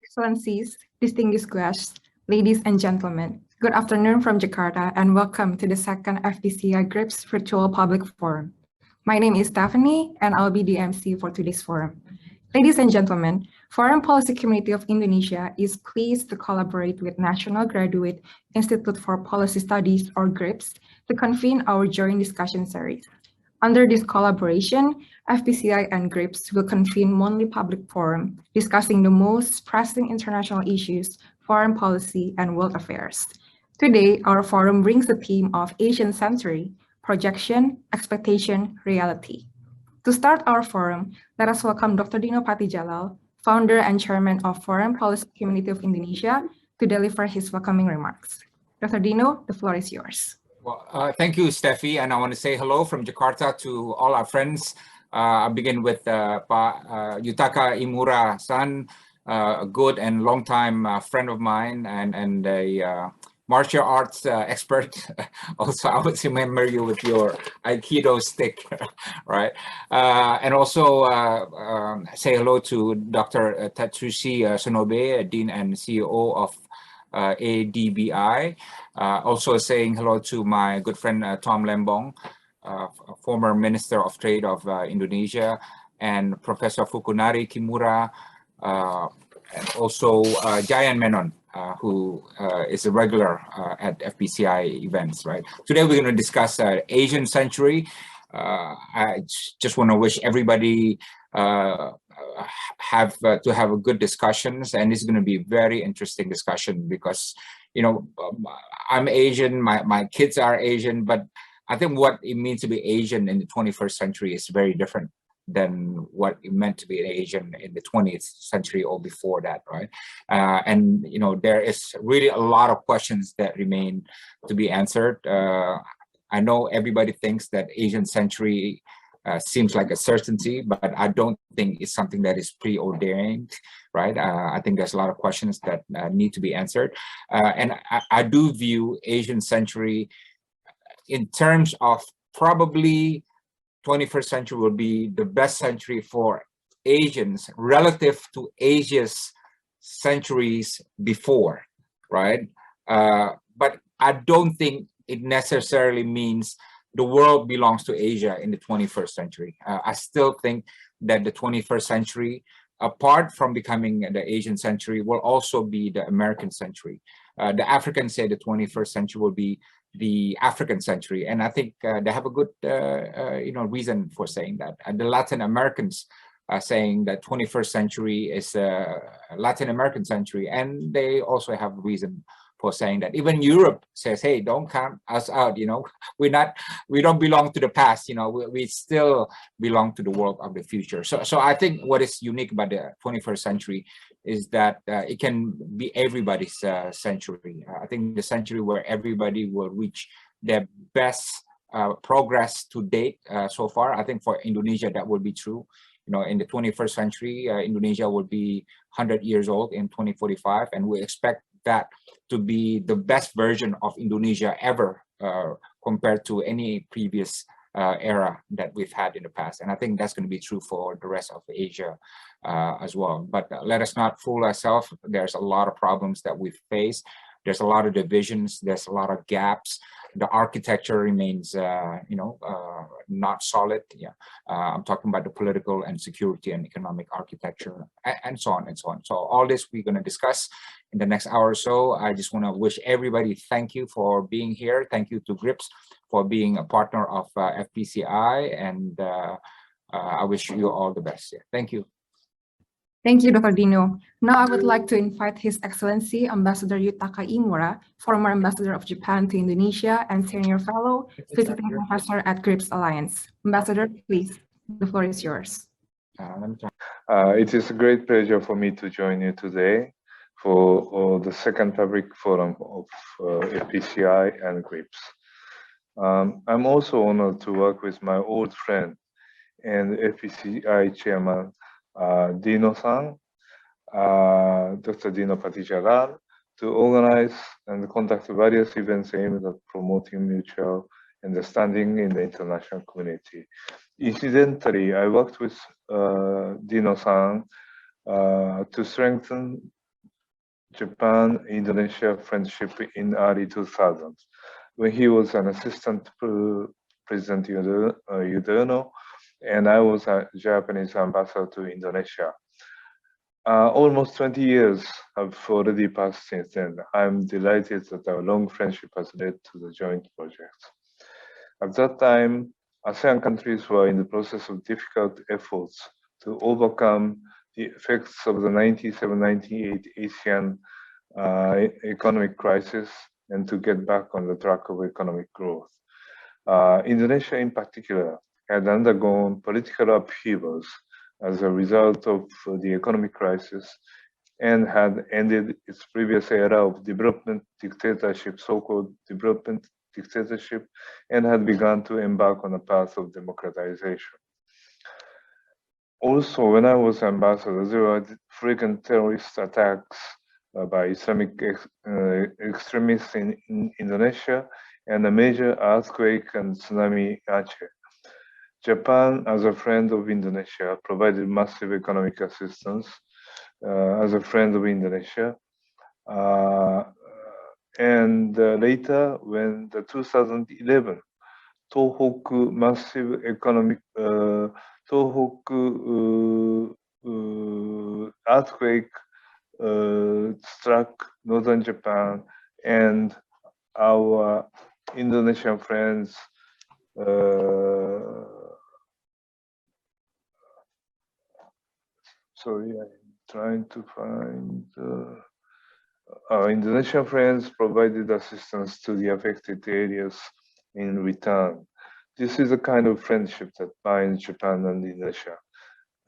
Excellencies, distinguished guests, ladies and gentlemen, good afternoon from Jakarta and welcome to the second FPCI-GRIPS Virtual Public Forum. My name is Stephanie and I'll be the MC for today's forum. Ladies and gentlemen, Foreign Policy Committee of Indonesia is pleased to collaborate with National Graduate Institute for Policy Studies, or GRIPS, to convene our joint discussion series. Under this collaboration, FPCI and GRIPS will convene monthly public forum discussing the most pressing international issues, foreign policy, and world affairs. Today, our forum brings the theme of Asian Century, Projection, Expectation, Reality. To start our forum, let us welcome Dr. Dino Patijalal, founder and chairman of Foreign Policy Committee of Indonesia, to deliver his welcoming remarks. Dr. Dino, the floor is yours. Well, thank you, Steffi, and I want to say hello from Jakarta to all our friends. I'll begin with Pak Yutaka Imura-san, a good and long-time friend of mine and a martial arts expert. Also, I would remember you with your Aikido stick, right? And also say hello to Dr. Tatsushi Sonobe, Dean and CEO of ADBI. Also saying hello to my good friend Tom Lembong, former Minister of Trade of Indonesia, and Professor Fukunari Kimura, and also Jayan Menon, who is a regular at FPCI events, right? Today we're going to discuss Asian Century. I just want to wish everybody have a good discussions, and it's going to be a very interesting discussion because, you know, I'm Asian, my kids are Asian, but I think what it means to be Asian in the 21st century is very different than what it meant to be an Asian in the 20th century or before that, right? And, you know, there is really a lot of questions that remain to be answered. I know everybody thinks that Asian century seems like a certainty, but I don't think it's something that is preordained, right? I think there's a lot of questions that need to be answered. And I do view Asian century in terms of probably 21st century will be the best century for Asians relative to Asia's centuries before, right? But I don't think it necessarily means the world belongs to Asia in the 21st century. I still think that the 21st century, apart from becoming the Asian century, will also be the American century. The Africans say the 21st century will be the African century, and I think they have a good, you know, reason for saying that. And the Latin Americans are saying that 21st century is a Latin American century, and they also have reason for saying that. Even Europe says, hey, don't count us out, you know, we don't belong to the past, you know, we still belong to the world of the future. So I think what is unique about the 21st century is that it can be everybody's century. I think the century where everybody will reach their best progress to date so far. I think for Indonesia, that will be true. You know, in the 21st century, Indonesia will be 100 years old in 2045, and we expect that to be the best version of Indonesia ever compared to any previous era that we've had in the past. And I think that's going to be true for the rest of Asia as well. But let us not fool ourselves. There's a lot of problems that we face. There's a lot of divisions. There's a lot of gaps. The architecture remains, you know, not solid. Yeah, I'm talking about the political and security and economic architecture, and so on and so on. So all this we're going to discuss in the next hour or so. I just want to wish everybody thank you for being here. Thank you to GRIPS for being a partner of FPCI, and I wish you all the best. Yeah. Thank you. Thank you, Dr. Dino. Now I would like to invite His Excellency Ambassador Yutaka Imura, former Ambassador of Japan to Indonesia and Senior Fellow, Visiting Professor at GRIPS Alliance. Ambassador, please, the floor is yours. It is a great pleasure for me to join you today for the second public forum of FPCI and GRIPS. I'm also honored to work with my old friend and FPCI chairman, Dino-san, Dr. Dino Patijalal, to organize and conduct various events aimed at promoting mutual understanding in the international community. Incidentally, I worked with Dino-san to strengthen Japan-Indonesia friendship in early 2000s, when he was an assistant President Yudhoyono, and I was a Japanese ambassador to Indonesia. Almost 20 years have already passed since then. I'm delighted that our long friendship has led to the joint projects. At that time, ASEAN countries were in the process of difficult efforts to overcome the effects of the 97-98 Asian economic crisis and to get back on the track of economic growth. Indonesia in particular had undergone political upheavals as a result of the economic crisis and had ended its previous era of development dictatorship, so-called development dictatorship, and had begun to embark on a path of democratization. Also, when I was ambassador, there were frequent terrorist attacks by Islamic extremists in Indonesia and a major earthquake and tsunami in Aceh. Japan, as a friend of Indonesia, provided massive economic assistance as a friend of Indonesia. And later, when the 2011 Tohoku massive economic Tohoku earthquake struck northern Japan, and our Indonesian friends sorry, I'm trying to find our Indonesian friends provided assistance to the affected areas in return. This is a kind of friendship that binds Japan and Indonesia,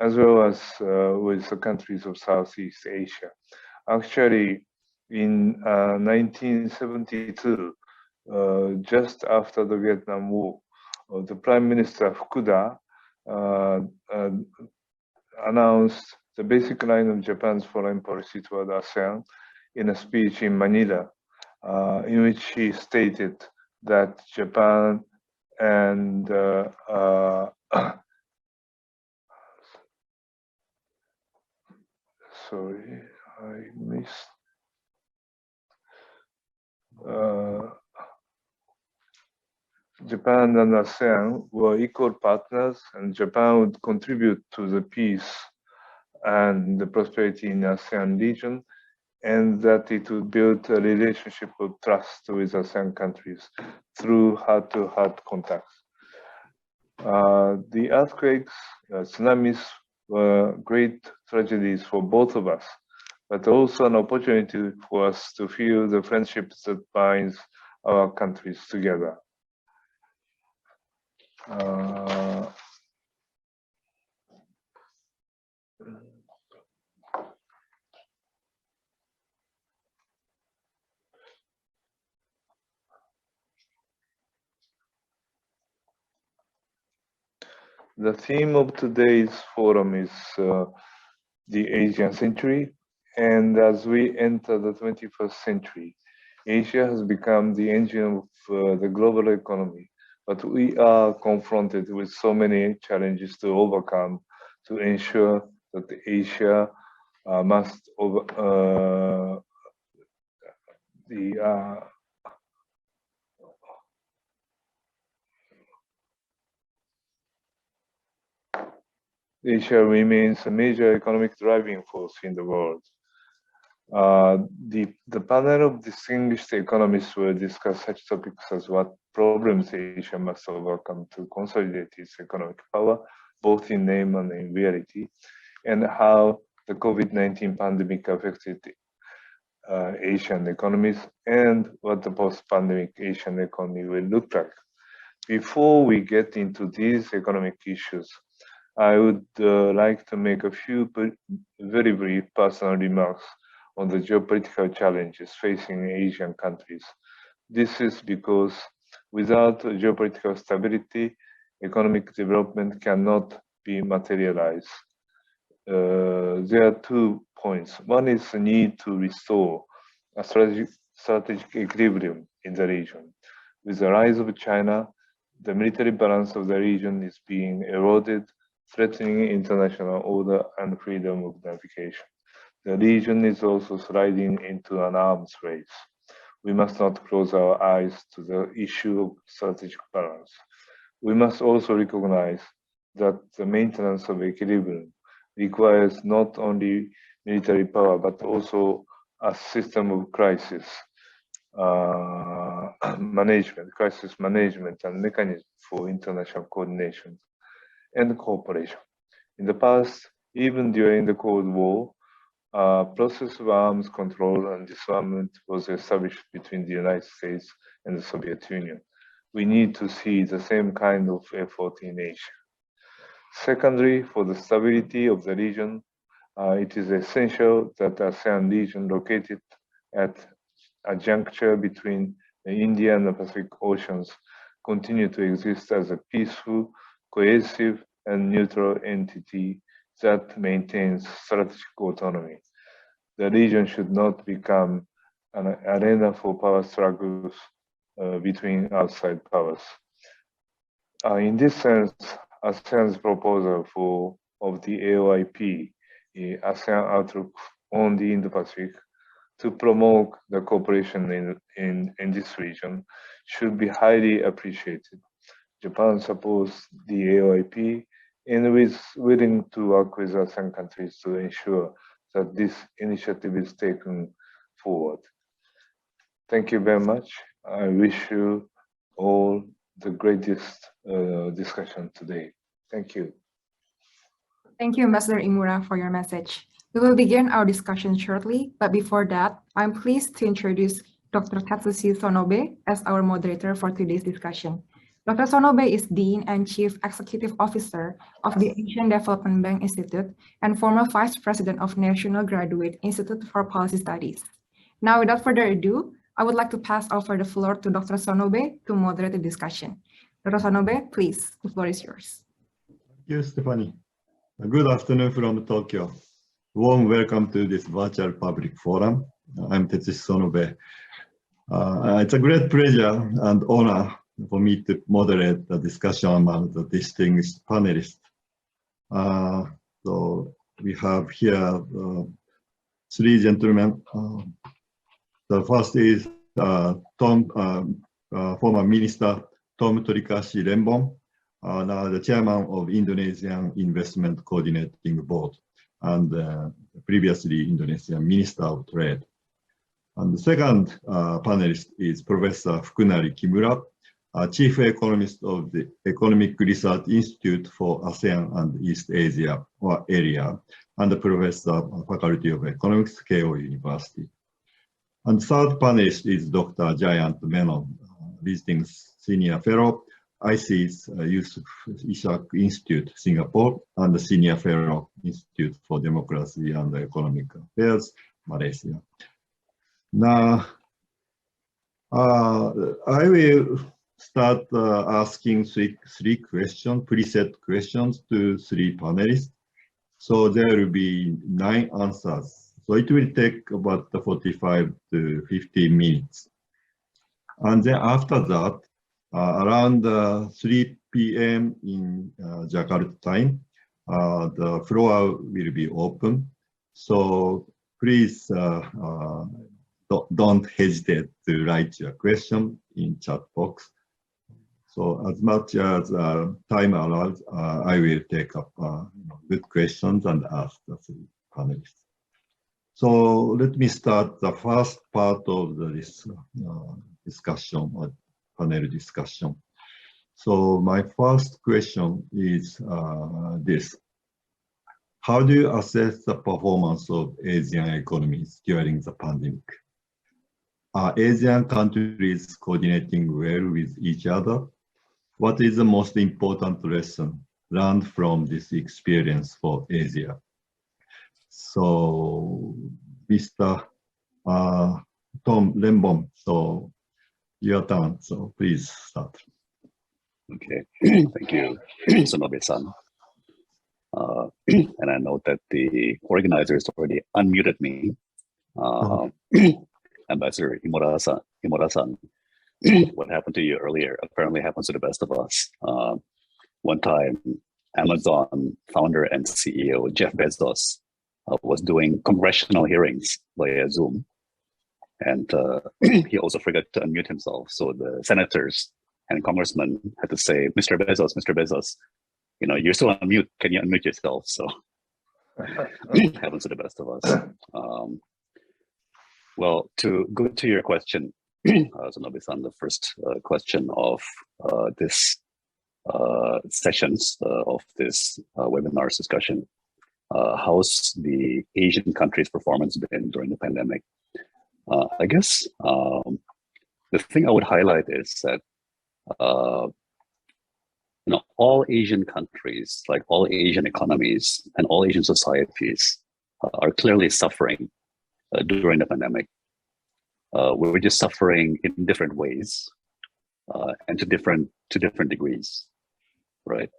as well as with the countries of Southeast Asia. Actually, in 1972, just after the Vietnam War, the Prime Minister Fukuda announced the basic line of Japan's foreign policy toward ASEAN in a speech in Manila, in which he stated that Japan and sorry, I missed. Japan and ASEAN were equal partners, and Japan would contribute to the peace and the prosperity in the ASEAN region, and that it would build a relationship of trust with ASEAN countries through heart-to-heart contacts. The earthquakes, tsunamis were great tragedies for both of us, but also an opportunity for us to feel the friendship that binds our countries together. The theme of today's forum is the Asian century, and as we enter the 21st century, Asia has become the engine of the global economy, but we are confronted with so many challenges to overcome to ensure that Asia must Asia remains a major economic driving force in the world. The panel of distinguished economists will discuss such topics as what problems Asia must overcome to consolidate its economic power, both in name and in reality, and how the COVID-19 pandemic affected Asian economies, and what the post-pandemic Asian economy will look like. Before we get into these economic issues, I would like to make a few very brief personal remarks on the geopolitical challenges facing Asian countries. This is because without geopolitical stability, economic development cannot be materialized. There are 2 points. One is the need to restore a strategic equilibrium in the region. With the rise of China, the military balance of the region is being eroded, threatening international order and freedom of navigation. The region is also sliding into an arms race. We must not close our eyes to the issue of strategic balance. We must also recognize that the maintenance of equilibrium requires not only military power, but also a system of crisis management and mechanism for international coordination and cooperation. In the past, even during the Cold War, a process of arms control and disarmament was established between the United States and the Soviet Union. We need to see the same kind of effort in Asia. Secondly, for the stability of the region, it is essential that the ASEAN region located at a juncture between the Indian and the Pacific Oceans continue to exist as a peaceful, cohesive, and neutral entity that maintains strategic autonomy. The region should not become an arena for power struggles between outside powers. In this sense, ASEAN's proposal of the AOIP, the ASEAN Outlook on the Indo-Pacific, to promote the cooperation in this region should be highly appreciated. Japan supports the AOIP and is willing to work with ASEAN countries to ensure that this initiative is taken forward. Thank you very much. I wish you all the greatest discussion today. Thank you. Thank you, Ambassador Imura, for your message. We will begin our discussion shortly, but before that, I'm pleased to introduce Dr. Tatsushi Sonobe as our moderator for today's discussion. Dr. Sonobe is Dean and Chief Executive Officer of the Asian Development Bank Institute and former Vice President of National Graduate Institute for Policy Studies. Now, without further ado, I would like to pass over the floor to Dr. Sonobe to moderate the discussion. Dr. Sonobe, please, the floor is yours. Thank you, Stephanie. Good afternoon from Tokyo. Warm welcome to this virtual public forum. I'm Tetsushi Sonobe. It's a great pleasure and honor for me to moderate the discussion among the distinguished panelists. So we have here three gentlemen. The first is former Minister Tom Torikashi Lembong, now the chairman of Indonesian Investment Coordinating Board, and previously Indonesian Minister of Trade. And the second panelist is Professor Fukunari Kimura, Chief Economist of the Economic Research Institute for ASEAN and East Asia area, and the Professor Faculty of Economics, Keio University. And third panelist is Dr. Jayant Menon, visiting Senior Fellow, IC's Yusuf Ishak Institute, Singapore, and the Senior Fellow, Institute for Democracy and Economic Affairs, Malaysia. Now, I will start asking three questions, preset questions to three panelists. So there will be 9 answers. So it will take about 45 to 50 minutes. And then after that, around 3 p.m. in Jakarta time, the floor will be open. So please don't hesitate to write your question in chat box. So as much as time allows, I will take up good questions and ask the three panelists. So let me start the first part of this discussion, or panel discussion. So my first question is this. How do you assess the performance of Asian economies during the pandemic? Are Asian countries coordinating well with each other? What is the most important lesson learned from this experience for Asia? So, Mr. Tom Lembong, so your turn, so please start. Okay, thank you, Sonobe-san. And I know that the organizers already unmuted me. Ambassador Imura-san, what happened to you earlier apparently happens to the best of us. One time, Amazon founder and CEO Jeff Bezos was doing congressional hearings via Zoom. And he also forgot to unmute himself. So the senators and congressmen had to say, Mr. Bezos, you know, you're still on mute. Can you unmute yourself? So happens to the best of us. Well, to go to your question, so Nobe-san, the first question of this sessions of this webinar's discussion, how's the Asian countries' performance been during the pandemic? I guess the thing I would highlight is that you know, all Asian countries, like all Asian economies and all Asian societies, are clearly suffering during the pandemic. We're just suffering in different ways and to different degrees, right?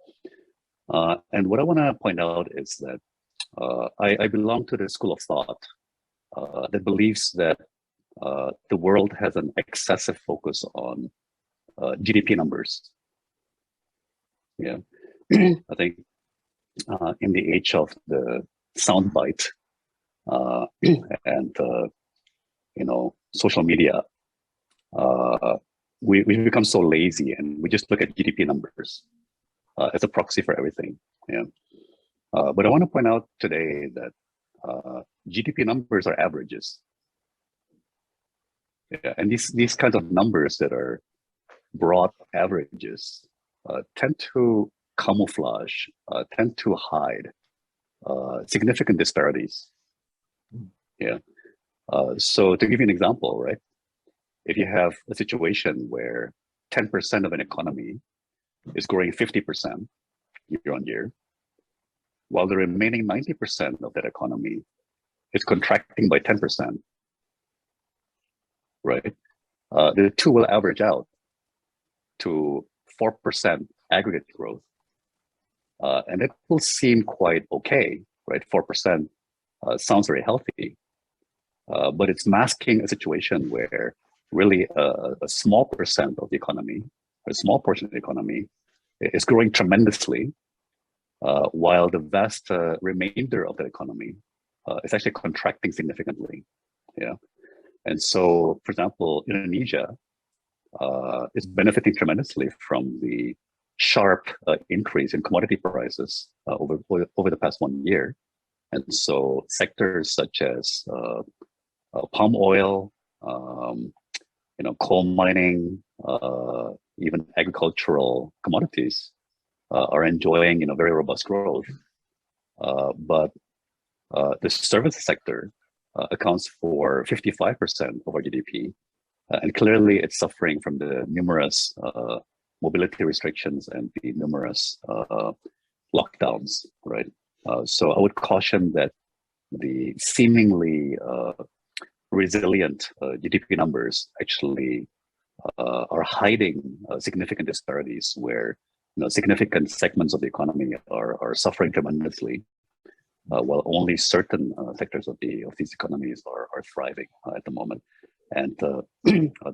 And what I want to point out is that I belong to the school of thought that believes that the world has an excessive focus on GDP numbers. Yeah, I think in the age of the soundbite and you know, social media, we become so lazy and we just look at GDP numbers as a proxy for everything. Yeah, but I want to point out today that GDP numbers are averages. Yeah, and these kinds of numbers that are broad averages tend to camouflage, tend to hide significant disparities. Yeah. So to give you an example, right? If you have a situation where 10% of an economy is growing 50% year on year, while the remaining 90% of that economy is contracting by 10%, right? The two will average out to 4% aggregate growth. And it will seem quite okay, right? 4% sounds very healthy, but it's masking a situation where really a small percent of the economy, a small portion of the economy is growing tremendously, while the vast remainder of the economy is actually contracting significantly. Yeah. And so, for example, Indonesia is benefiting tremendously from the sharp increase in commodity prices over the past 1 year. And so sectors such as palm oil, you know, coal mining, even agricultural commodities are enjoying, you know, very robust growth. But the service sector accounts for 55% of our GDP. And clearly it's suffering from the numerous mobility restrictions and the numerous lockdowns, right? So I would caution that the seemingly resilient GDP numbers actually are hiding significant disparities where, you know, significant segments of the economy are suffering tremendously, while only certain sectors of these economies are thriving at the moment. And the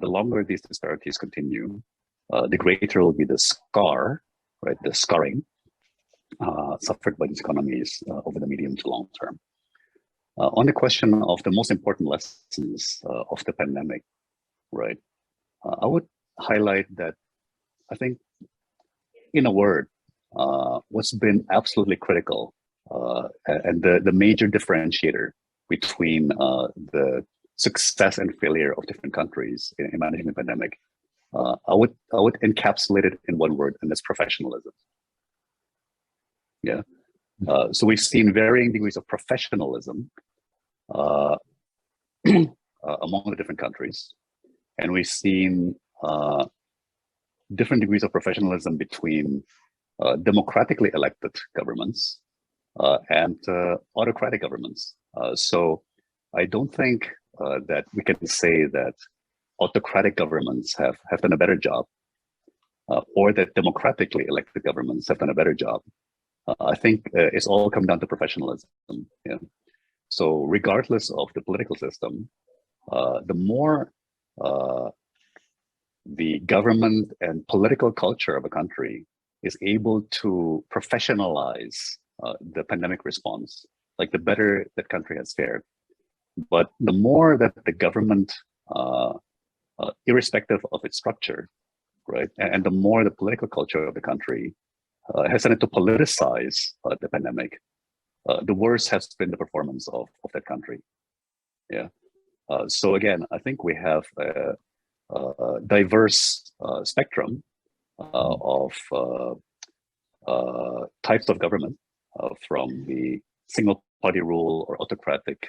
longer these disparities continue, the greater will be the scar, right? The scarring suffered by these economies over the medium to long term. On the question of the most important lessons of the pandemic, right? I would highlight that I think, in a word, what's been absolutely critical and the major differentiator between the success and failure of different countries in managing the pandemic, I would encapsulate it in one word, and that's professionalism. Yeah. So we've seen varying degrees of professionalism among the different countries, and we've seen different degrees of professionalism between democratically elected governments and autocratic governments. So I don't think that we can say that autocratic governments have done a better job or that democratically elected governments have done a better job. I think it's all come down to professionalism. Yeah. So regardless of the political system, the more the government and political culture of a country is able to professionalize the pandemic response, like the better that country has fared. But the more that the government, irrespective of its structure, right, and the more the political culture of the country has tended to politicize the pandemic, the worse has been the performance of that country. Yeah. So again, I think we have a diverse spectrum of types of government, from the single party rule or autocratic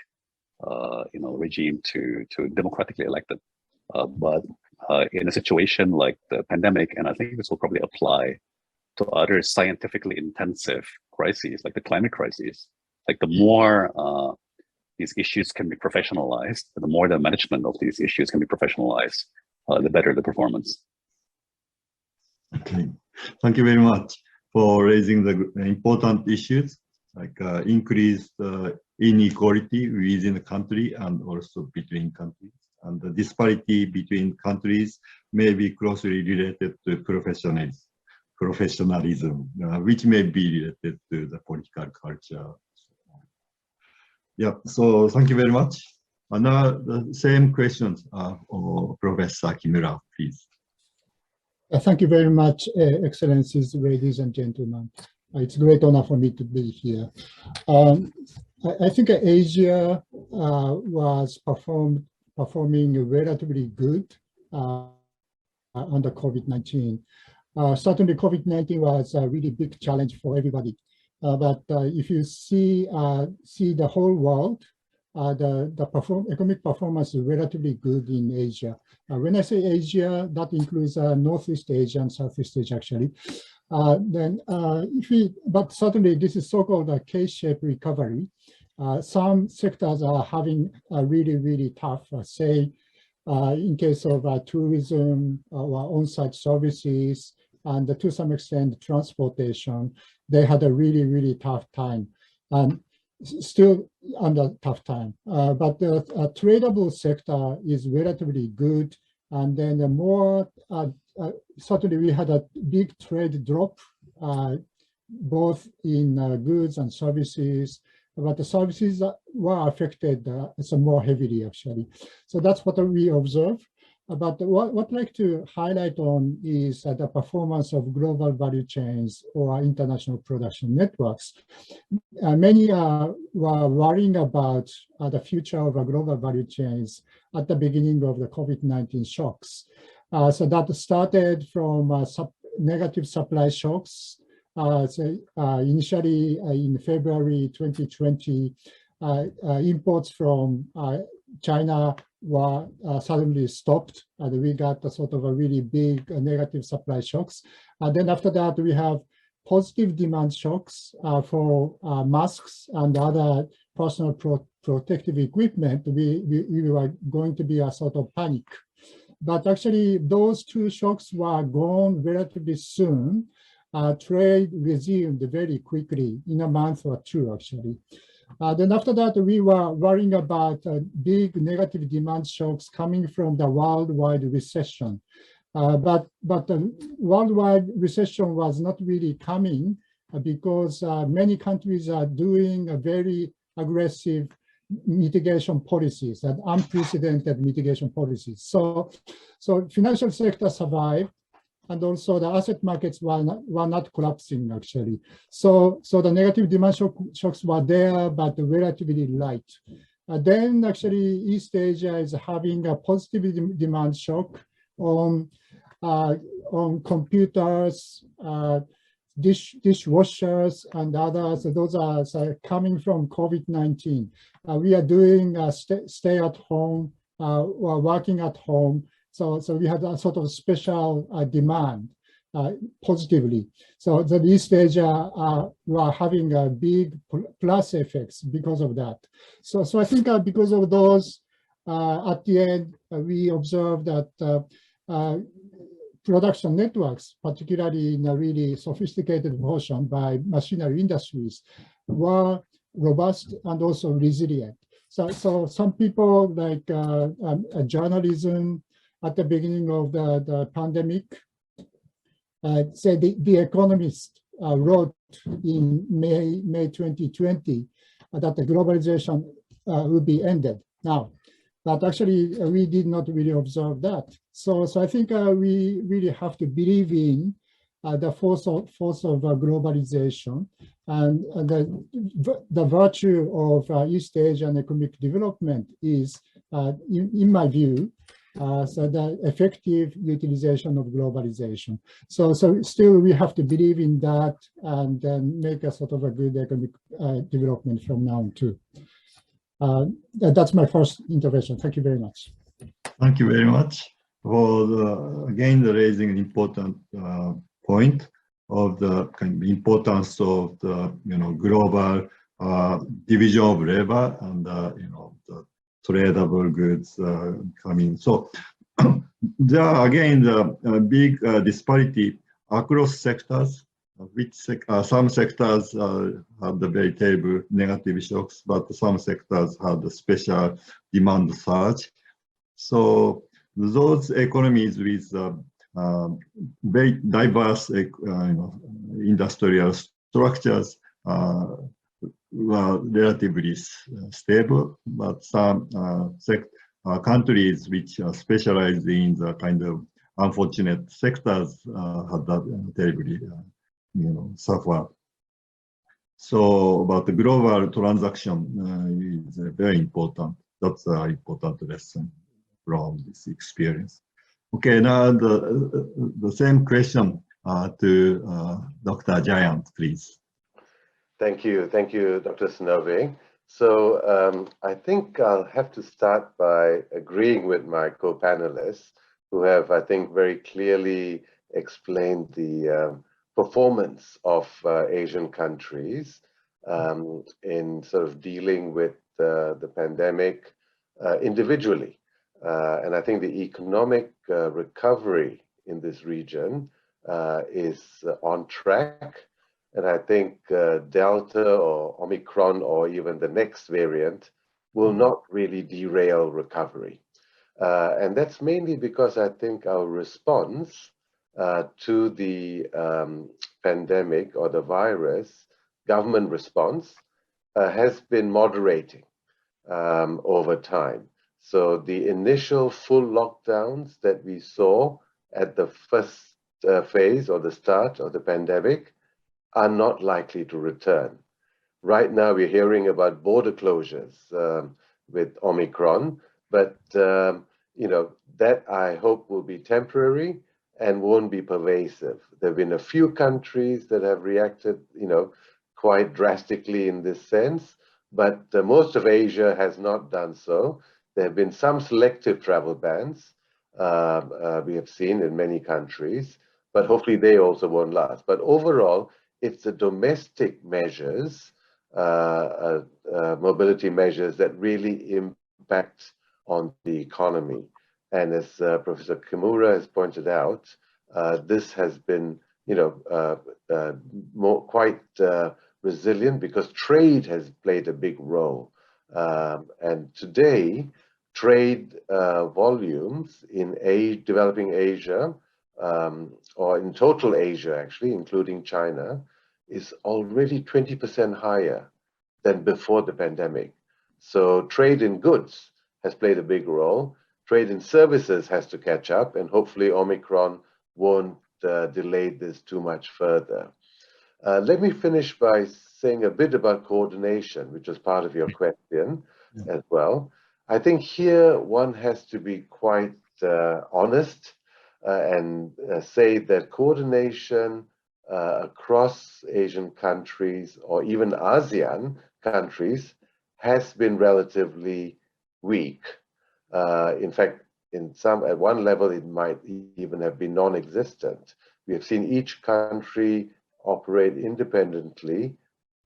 regime to democratically elected. But in a situation like the pandemic, and I think this will probably apply to other scientifically intensive crises, like the climate crisis, like the more these issues can be professionalized, the more the management of these issues can be professionalized, the better the performance. Okay, thank you very much for raising the important issues, like increased inequality within the country and also between countries. And the disparity between countries may be closely related to professionalism, which may be related to the political culture. Yeah, so thank you very much. And now the same questions, Professor Kimura, please. Thank you very much, Excellencies, ladies and gentlemen. It's a great honor for me to be here. I think Asia was performing relatively good under COVID-19. Certainly, COVID-19 was a really big challenge for everybody. But if you see the whole world, the economic performance is relatively good in Asia. When I say Asia, that includes Northeast Asia and Southeast Asia, actually. But certainly this is so-called a K-shaped recovery. Some sectors are having a really, really tough, say, in case of tourism or on-site services, and to some extent transportation, they had a really, really tough time, and still under tough time. But the tradable sector is relatively good, and then the more, certainly we had a big trade drop, both in goods and services, but the services were affected some more heavily, actually. So that's what we observe. But what I'd like to highlight on is the performance of global value chains or international production networks. Many were worrying about the future of global value chains at the beginning of the COVID-19 shocks. So that started from negative supply shocks. Initially in February 2020, imports from China were suddenly stopped, and we got a sort of a really big negative supply shocks. And then after that, we have positive demand shocks for masks and other personal protective equipment. We were going to be a sort of panic. But actually, those two shocks were gone relatively soon. Trade resumed very quickly in a month or two, actually. Then after that, we were worrying about big negative demand shocks coming from the worldwide recession. But the worldwide recession was not really coming because many countries are doing a very aggressive mitigation policies, and unprecedented mitigation policies. So financial sector survived, and also the asset markets were not collapsing, actually. So the negative demand shocks were there, but relatively light. Then actually East Asia is having a positive demand shock on computers, dishwashers, and others. Those are coming from COVID-19. We are doing stay at home, or working at home. So we had a sort of special demand positively. So the East Asia were having a big plus effects because of that. So I think because of those, at the end, we observed that production networks, particularly in a really sophisticated motion by machinery industries, were robust and also resilient. So some people like journalism at the beginning of the pandemic, said the Economist wrote in May 2020 that the globalization will be ended now. But actually, we did not really observe that. So I think we really have to believe in the force of globalization, and the virtue of East Asian economic development is, in my view, so the effective utilization of globalization. So still we have to believe in that and then make a sort of a good economic development from now on too. That's my first intervention. Thank you very much. Thank you very much for again raising an important point of the kind of importance of the global division of labor and the tradable goods coming. So there are again the big disparity across sectors. Which some sectors have the very terrible negative shocks, but some sectors have the special demand surge. So those economies with very diverse industrial structures were relatively stable, but some countries which specialize in the kind of unfortunate sectors had that terribly suffer. So, but the global transaction is very important. That's an important lesson from this experience. Okay, now the same question to Dr. Giant, please. Thank you, Dr. Sonobe. So I think I'll have to start by agreeing with my co-panelists who have, I think, very clearly explained the performance of Asian countries in sort of dealing with the pandemic individually. And I think the economic recovery in this region is on track. And I think Delta or Omicron or even the next variant will not really derail recovery. And that's mainly because I think our response to the pandemic or the virus, government response, has been moderating over time. So the initial full lockdowns that we saw at the first phase or the start of the pandemic are not likely to return. Right now we're hearing about border closures with Omicron, but that I hope will be temporary and won't be pervasive. There have been a few countries that have reacted, quite drastically in this sense, but most of Asia has not done so. There have been some selective travel bans we have seen in many countries, but hopefully they also won't last. But overall, it's the domestic measures, mobility measures that really impact on the economy. And as Professor Kimura has pointed out, this has been, quite resilient because trade has played a big role. And today, trade volumes in developing Asia, or in total Asia actually, including China, is already 20% higher than before the pandemic. So trade in goods has played a big role. Trade in services has to catch up, and hopefully Omicron won't delay this too much further. Let me finish by saying a bit about coordination, which was part of your question as well. I think here one has to be quite honest and say that coordination across Asian countries or even ASEAN countries has been relatively weak. In fact, at one level, it might even have been non-existent. We have seen each country operate independently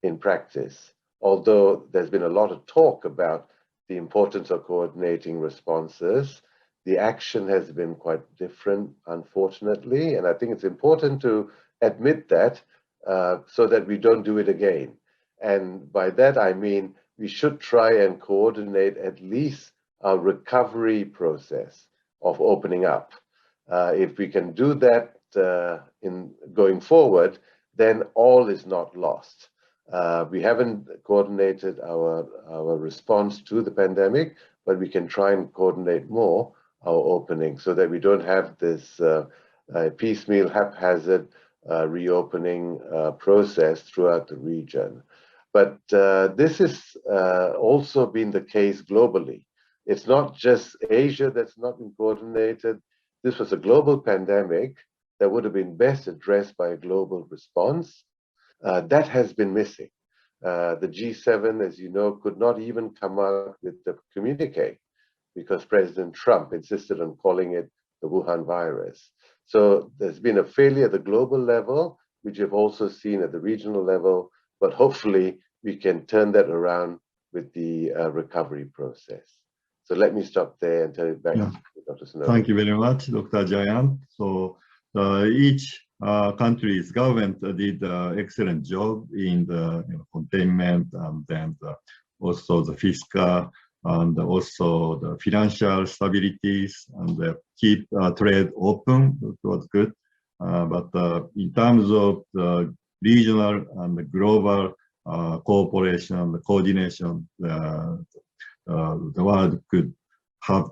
in practice, although there's been a lot of talk about the importance of coordinating responses. The action has been quite different, unfortunately, and I think it's important to admit that so that we don't do it again. And by that, I mean we should try and coordinate at least our recovery process of opening up. If we can do that in going forward, then all is not lost. We haven't coordinated our response to the pandemic, but we can try and coordinate more our opening so that we don't have this piecemeal, haphazard reopening process throughout the region. But this has also been the case globally. It's not just Asia that's not been coordinated. This was a global pandemic that would have been best addressed by a global response. That has been missing. The G7, as you know, could not even come out with the communique because President Trump insisted on calling it the Wuhan virus. So there's been a failure at the global level, which you've also seen at the regional level, but hopefully we can turn that around with the recovery process. So let me stop there and turn it back to Dr. Snow. Thank you very much, Dr. Jayant. So each country's government did an excellent job in the containment and then also the fiscal and also the financial stabilities and keep trade open. It was good. But in terms of the regional and the global cooperation and the coordination, the world could have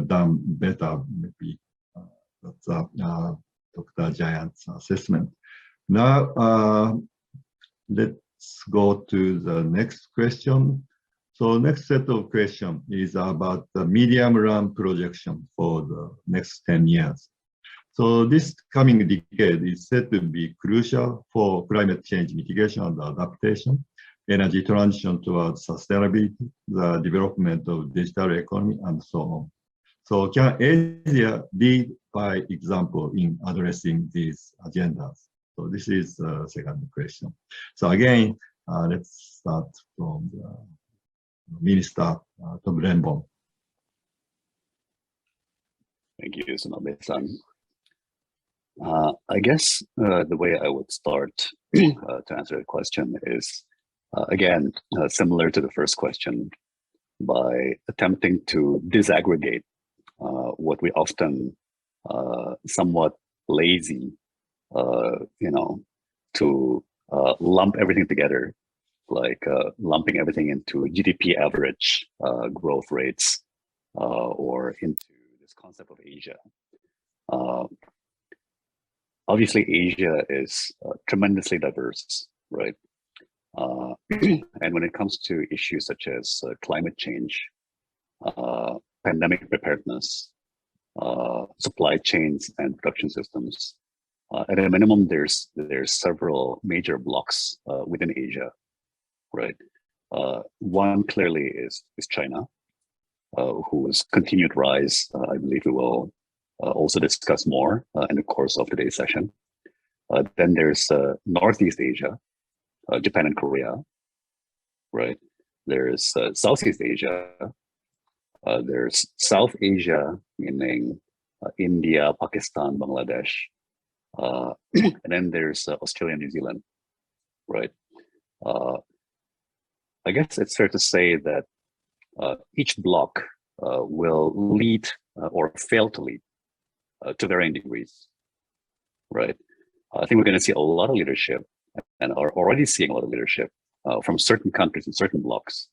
done better, maybe. That's Dr. Jayant's assessment. Now, let's go to the next question. So next set of questions is about the medium-run projection for the next 10 years. So this coming decade is said to be crucial for climate change mitigation and adaptation, energy transition towards sustainability, the development of digital economy, and so on. So can Asia lead by example in addressing these agendas? So this is the second question. So again, let's start from the Minister Tom Renbom. Thank you, Sonobe-san. I guess the way I would start to answer the question is, again, similar to the first question, by attempting to disaggregate what we often somewhat lazy, to lump everything together, like lumping everything into GDP average growth rates or into this concept of Asia. Obviously, Asia is tremendously diverse, right? And when it comes to issues such as climate change, pandemic preparedness, supply chains and production systems, at a minimum, there's several major blocks within Asia, right? One clearly is China, whose continued rise, I believe we will also discuss more in the course of today's session. Then there's Northeast Asia, Japan and Korea, right? There's Southeast Asia. There's South Asia, meaning India, Pakistan, Bangladesh. And then there's Australia, New Zealand, right? I guess it's fair to say that each block will lead or fail to lead to varying degrees, right? I think we're going to see a lot of leadership and are already seeing a lot of leadership from certain countries and certain blocks.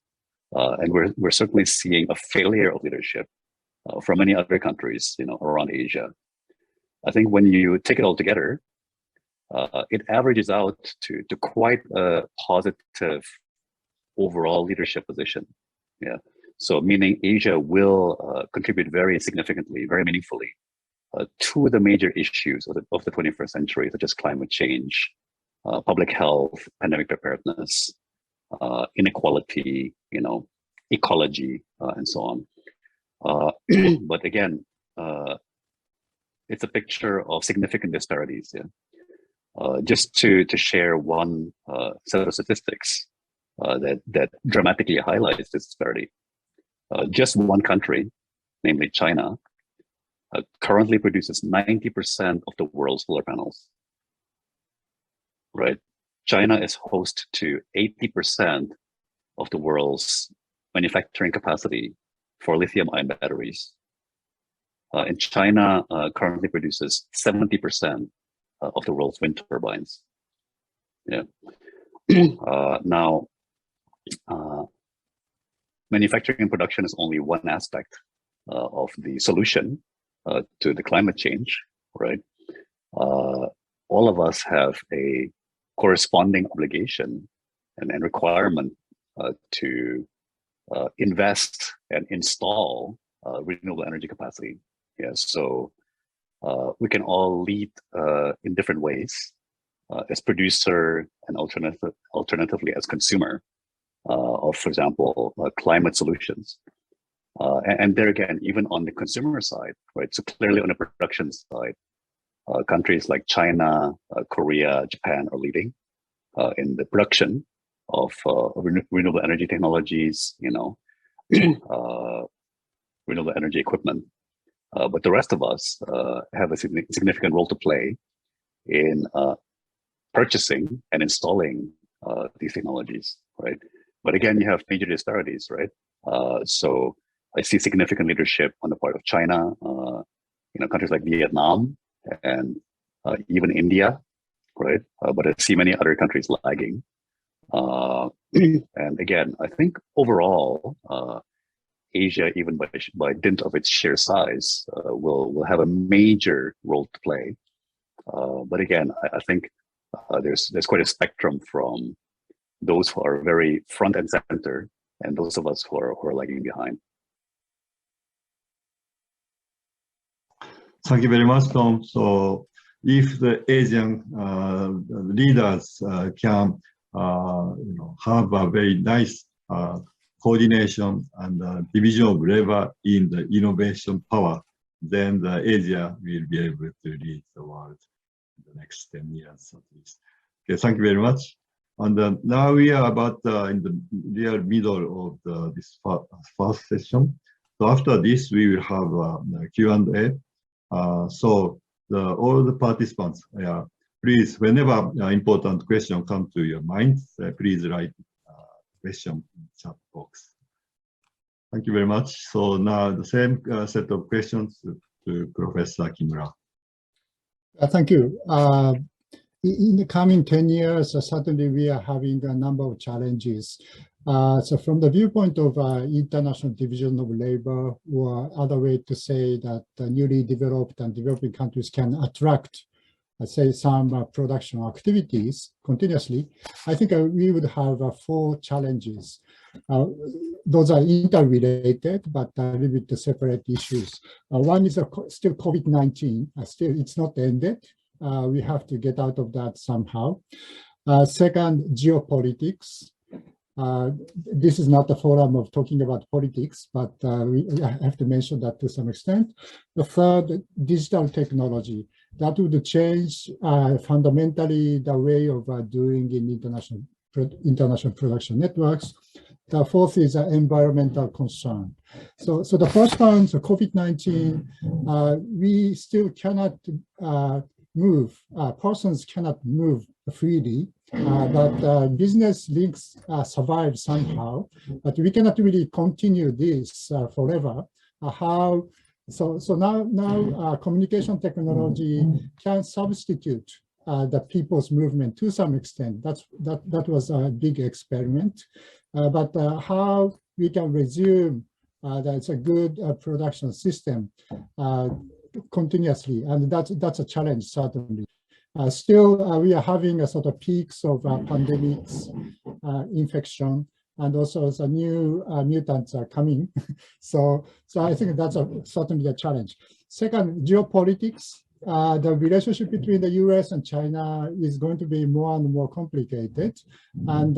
And we're certainly seeing a failure of leadership from many other countries, around Asia. I think when you take it all together, it averages out to quite a positive overall leadership position. Yeah. So meaning Asia will contribute very significantly, very meaningfully to the major issues of the 21st century, such as climate change, public health, pandemic preparedness, inequality, ecology, and so on. But again, it's a picture of significant disparities. Yeah. Just to share one set of statistics that dramatically highlights this disparity. Just one country, namely China, currently produces 90% of the world's solar panels. Right? China is host to 80% of the world's manufacturing capacity for lithium-ion batteries. And China currently produces 70% of the world's wind turbines. Yeah. Now, manufacturing and production is only one aspect of the solution to the climate change, right? All of us have a corresponding obligation and requirement to invest and install renewable energy capacity. Yeah, so we can all lead in different ways as producer and alternatively as consumer of, for example, climate solutions. And there again, even on the consumer side, right? So clearly on the production side, countries like China, Korea, Japan are leading in the production of renewable energy technologies, renewable energy equipment. But the rest of us have a significant role to play in purchasing and installing these technologies, right? But again, you have major disparities, right? So I see significant leadership on the part of China, countries like Vietnam and even India, right? But I see many other countries lagging. And again, I think overall, Asia, even by dint of its sheer size, will have a major role to play. But again, I think there's quite a spectrum from those who are very front and center and those of us who are lagging behind. Thank you very much, Tom. So if the Asian leaders can have a very nice coordination and division of labor in the innovation power, then Asia will be able to lead the world in the next 10 years at least. Okay, thank you very much. And now we are about in the real middle of this first session. So after this, we will have a Q&A. So all the participants, please, whenever important question come to your mind, please write question in the chat box. Thank you very much. So now the same set of questions to Professor Kimura. Thank you. In the coming 10 years, certainly we are having a number of challenges. So from the viewpoint of international division of labor, or other way to say that newly developed and developing countries can attract, say, some production activities continuously, I think we would have 4 challenges. Those are interrelated, but a little bit separate issues. One is still COVID-19. Still, it's not ended. We have to get out of that somehow. Second, geopolitics. This is not a forum of talking about politics, but I have to mention that to some extent. The third, digital technology. That would change fundamentally the way of doing in international production networks. The fourth is environmental concern. So the first one, so COVID-19, we still cannot move, persons cannot move freely, but business links survive somehow, but we cannot really continue this forever. So now communication technology can substitute the people's movement to some extent. That was a big experiment, but how we can resume that's a good production system continuously, and that's a challenge certainly. Still, we are having a sort of peaks of pandemics, infection, and also the new mutants are coming. so I think that's certainly a challenge. Second, geopolitics. The relationship between the US and China is going to be more and more complicated, and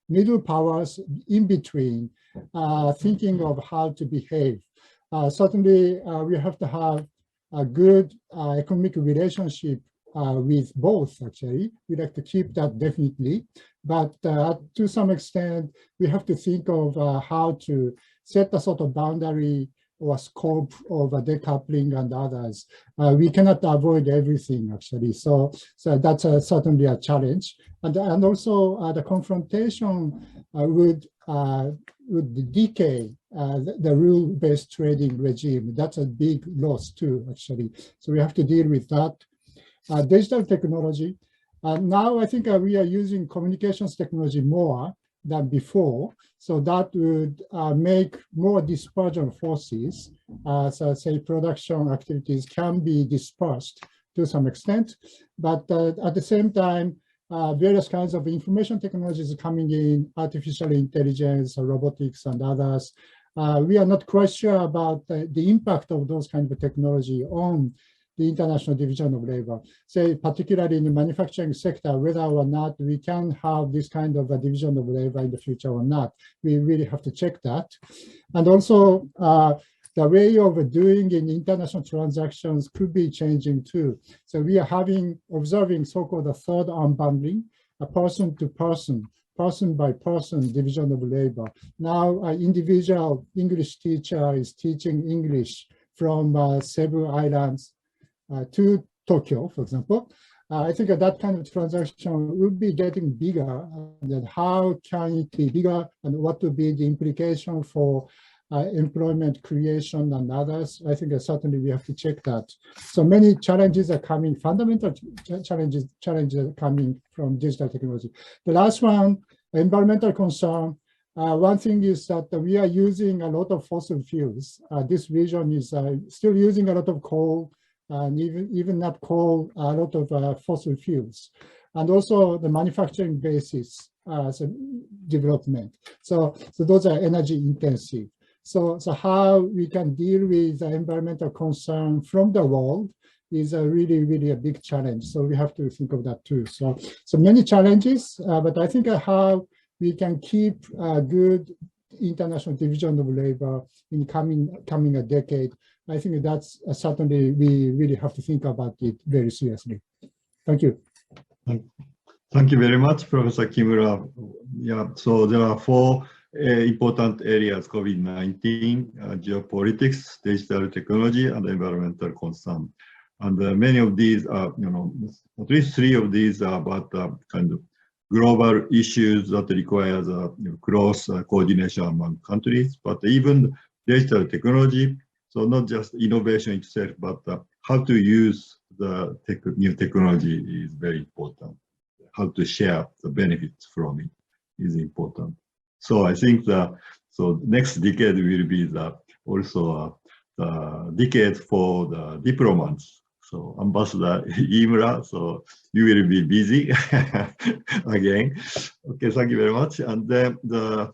middle powers in between thinking of how to behave. Certainly, we have to have a good economic relationship with both, actually. We'd like to keep that definitely. But to some extent, we have to think of how to set a sort of boundary or scope of decoupling and others. We cannot avoid everything, actually. So that's certainly a challenge. And also the confrontation would decay the rule-based trading regime. That's a big loss too, actually. So we have to deal with that. Digital technology. Now I think we are using communications technology more than before, so that would make more dispersion forces. So say production activities can be dispersed to some extent, but at the same time, various kinds of information technologies coming in, artificial intelligence, robotics, and others. We are not quite sure about the impact of those kinds of technology on the international division of labor, say particularly in the manufacturing sector, whether or not we can have this kind of a division of labor in the future or not. We really have to check that. And also the way of doing in international transactions could be changing too. So we are observing so-called a third unbundling, a person to person, person by person division of labor. Now an individual English teacher is teaching English from Cebu Islands to Tokyo, for example. I think that kind of transaction will be getting bigger, and how can it be bigger, and what will be the implication for employment creation and others. I think certainly we have to check that. So many challenges are coming, fundamental challenges are coming from digital technology. The last one, environmental concern. One thing is that we are using a lot of fossil fuels. This region is still using a lot of coal, and even not coal, a lot of fossil fuels. And also the manufacturing basis development. So those are energy intensive. So how we can deal with the environmental concern from the world is really a big challenge. So we have to think of that too. So many challenges, but I think how we can keep a good international division of labor in coming a decade. I think that's certainly we really have to think about it very seriously. Thank you. Thank you very much, Professor Kimura. Yeah, so there are four important areas: COVID-19, geopolitics, digital technology, and environmental concern. And many of these are, at least three of these are about kind of global issues that requires close coordination among countries, but even digital technology. So not just innovation itself, but how to use the new technology is very important. How to share the benefits from it is important. So I think next decade will be also the decade for the diplomats. So Ambassador Imura, so you will be busy again. Okay, thank you very much. And then the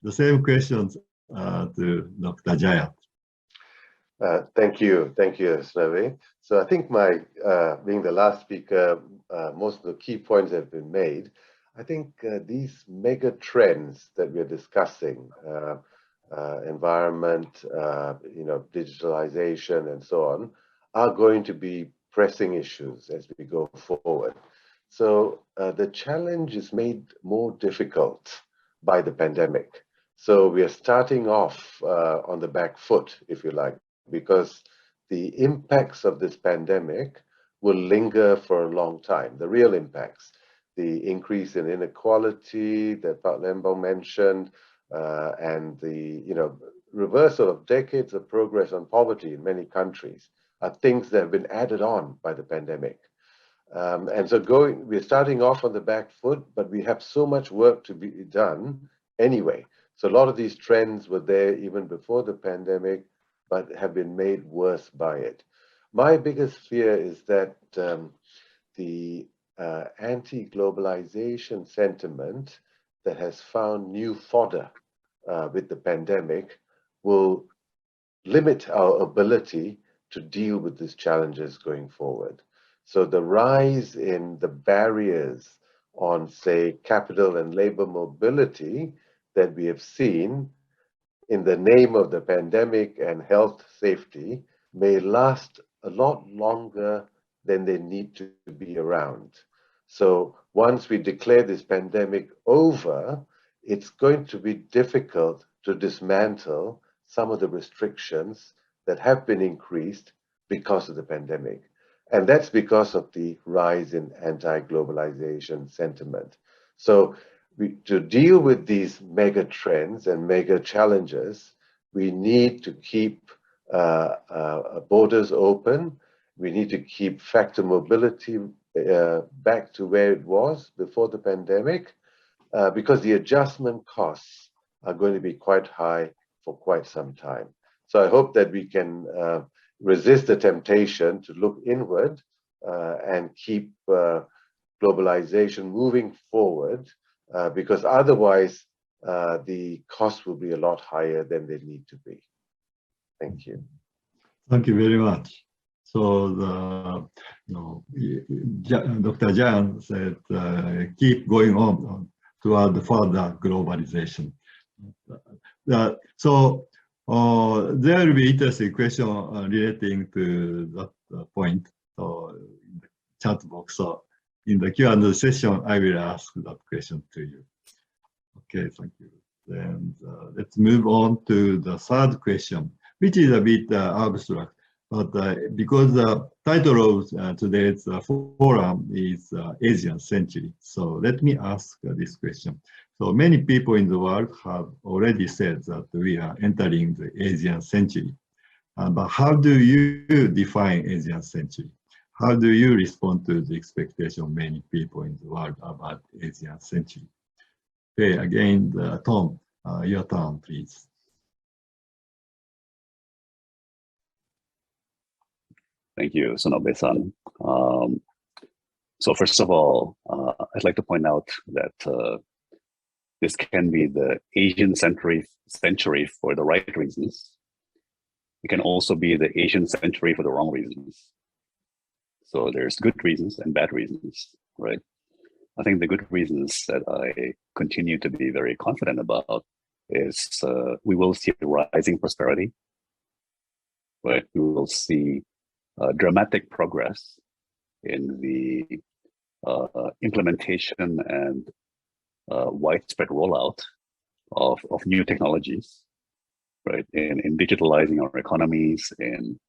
same questions to Dr. Jaya. Thank you, Snave. So I think being the last speaker, most of the key points have been made. I think these mega trends that we're discussing, environment, digitalization, and so on, are going to be pressing issues as we go forward. So the challenge is made more difficult by the pandemic. So we are starting off on the back foot, if you like, because the impacts of this pandemic will linger for a long time. The real impacts, the increase in inequality that Pak Lembong mentioned, and the reversal of decades of progress on poverty in many countries, are things that have been added on by the pandemic. And so we're starting off on the back foot, but we have so much work to be done anyway. So a lot of these trends were there even before the pandemic, but have been made worse by it. My biggest fear is that the anti-globalization sentiment that has found new fodder with the pandemic will limit our ability to deal with these challenges going forward. So the rise in the barriers on, say, capital and labor mobility that we have seen in the name of the pandemic and health safety may last a lot longer than they need to be around. So once we declare this pandemic over, it's going to be difficult to dismantle some of the restrictions that have been increased because of the pandemic. And that's because of the rise in anti-globalization sentiment. So to deal with these mega trends and mega challenges, we need to keep borders open. We need to keep factor mobility back to where it was before the pandemic, because the adjustment costs are going to be quite high for quite some time. So I hope that we can resist the temptation to look inward and keep globalization moving forward, because otherwise the costs will be a lot higher than they need to be. Thank you. Thank you very much. So Dr. Jan said, keep going on toward further globalization. So there will be interesting question relating to that point. So in the chat box, so in the Q&A session, I will ask that question to you. Okay, thank you. Then let's move on to the third question, which is a bit abstract, but because the title of today's forum is Asian Century. So let me ask this question. So many people in the world have already said that we are entering the Asian century. But how do you define Asian century? How do you respond to the expectation of many people in the world about Asian century? Okay, again, Tom, your turn, please. Thank you, Sonobe-san. So first of all, I'd like to point out that this can be the Asian century for the right reasons. It can also be the Asian century for the wrong reasons. So there's good reasons and bad reasons, right? I think the good reasons that I continue to be very confident about is we will see rising prosperity, right? We will see dramatic progress in the implementation and widespread rollout of new technologies, right? In digitalizing our economies, in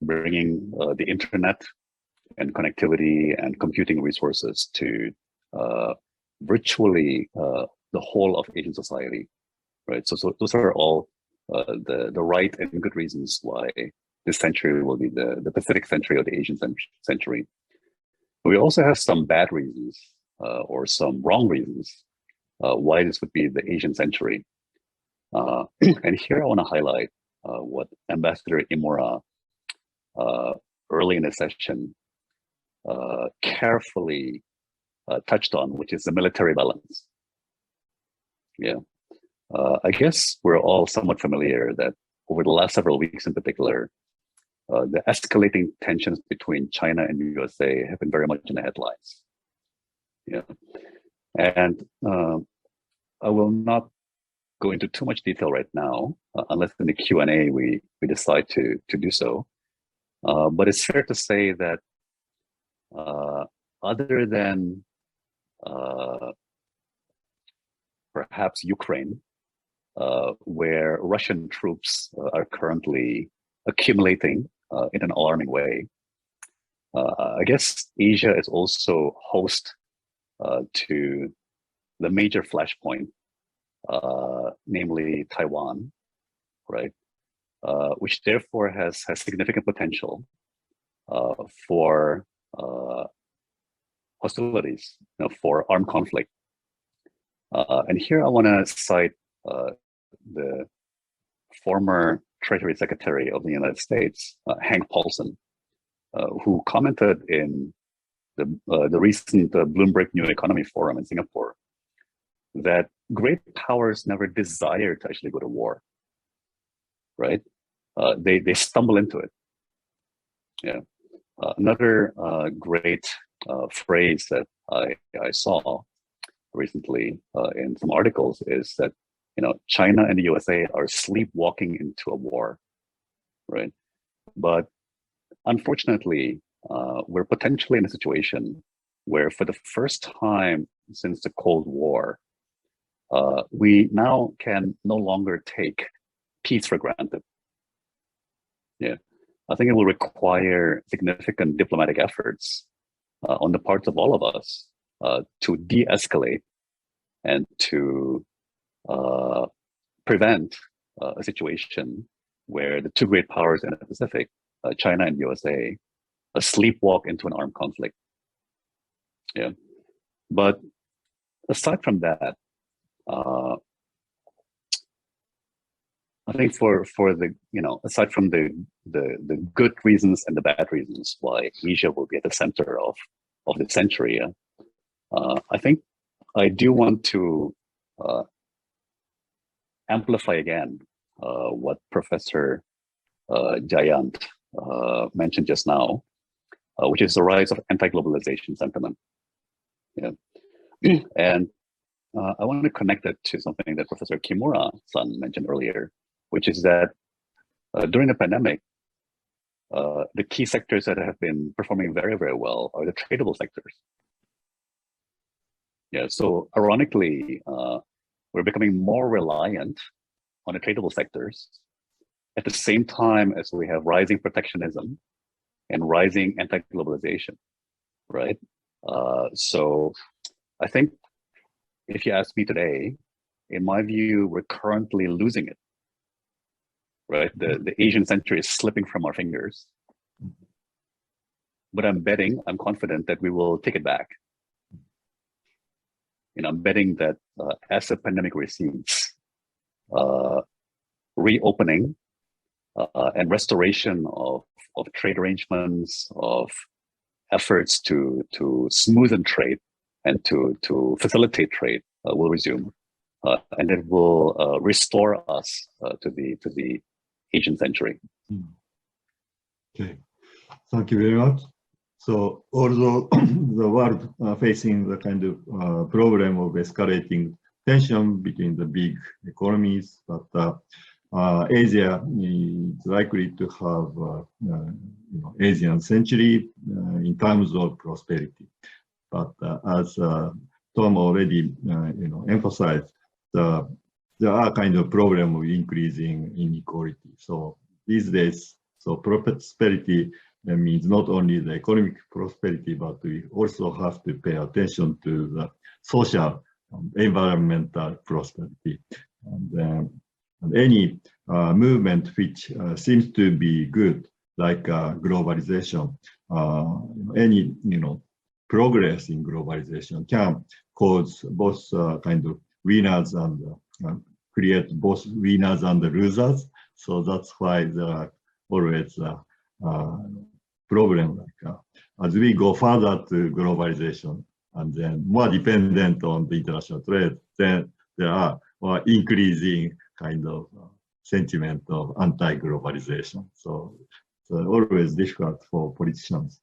bringing the internet and connectivity and computing resources to virtually the whole of Asian society, right? So those are all the right and good reasons why this century will be the Pacific century or the Asian century. We also have some bad reasons or some wrong reasons why this would be the Asian century. And here I want to highlight what Ambassador Imura early in the session carefully touched on, which is the military balance. Yeah, I guess we're all somewhat familiar that over the last several weeks in particular, the escalating tensions between China and the USA have been very much in the headlines. Yeah, and I will not go into too much detail right now, unless in the Q&A we decide to do so. But it's fair to say that other than perhaps Ukraine, where Russian troops are currently accumulating in an alarming way, I guess Asia is also host to the major flashpoint, namely Taiwan, right? Which therefore has significant potential for hostilities, for armed conflict. And here I want to cite the former Treasury Secretary of the United States, Hank Paulson, who commented in the recent Bloomberg New Economy Forum in Singapore that great powers never desire to actually go to war, right? They stumble into it. Yeah. Another great phrase that I saw recently in some articles is that China and the USA are sleepwalking into a war, right? But unfortunately, we're potentially in a situation where for the first time since the Cold War, we now can no longer take peace for granted. Yeah, I think it will require significant diplomatic efforts on the parts of all of us to de-escalate and to prevent a situation where the two great powers in the Pacific, China and USA, sleepwalk into an armed conflict. Yeah, but aside from that, I think for the aside from the good reasons and the bad reasons why Asia will be at the center of the century, I think I do want to amplify again what Professor Jayant mentioned just now, which is the rise of anti-globalization sentiment. Yeah, and I want to connect it to something that Professor Kimura-san mentioned earlier, which is that during the pandemic, the key sectors that have been performing very, very well are the tradable sectors. Yeah, so ironically, we're becoming more reliant on the tradable sectors at the same time as we have rising protectionism and rising anti-globalization, right? So I think if you ask me today, in my view, we're currently losing it, right? The Asian century is slipping from our fingers. But I'm confident that we will take it back. I'm betting that as the pandemic recedes, reopening and restoration of trade arrangements, of efforts to smoothen trade and to facilitate trade will resume, and it will restore us to the Asian century. Okay, thank you very much. So although the world facing the kind of problem of escalating tension between the big economies, but Asia is likely to have Asian century in terms of prosperity. But as Tom already emphasized, there are kind of problem of increasing inequality. So these days, so prosperity means not only the economic prosperity, but we also have to pay attention to the social and environmental prosperity. And any movement which seems to be good, like globalization, any progress in globalization can cause both kind of winners and create both winners and losers. So that's why there are always problem like as we go further to globalization and then more dependent on the international trade, then there are more increasing kind of sentiment of anti-globalization. So it's always difficult for politicians.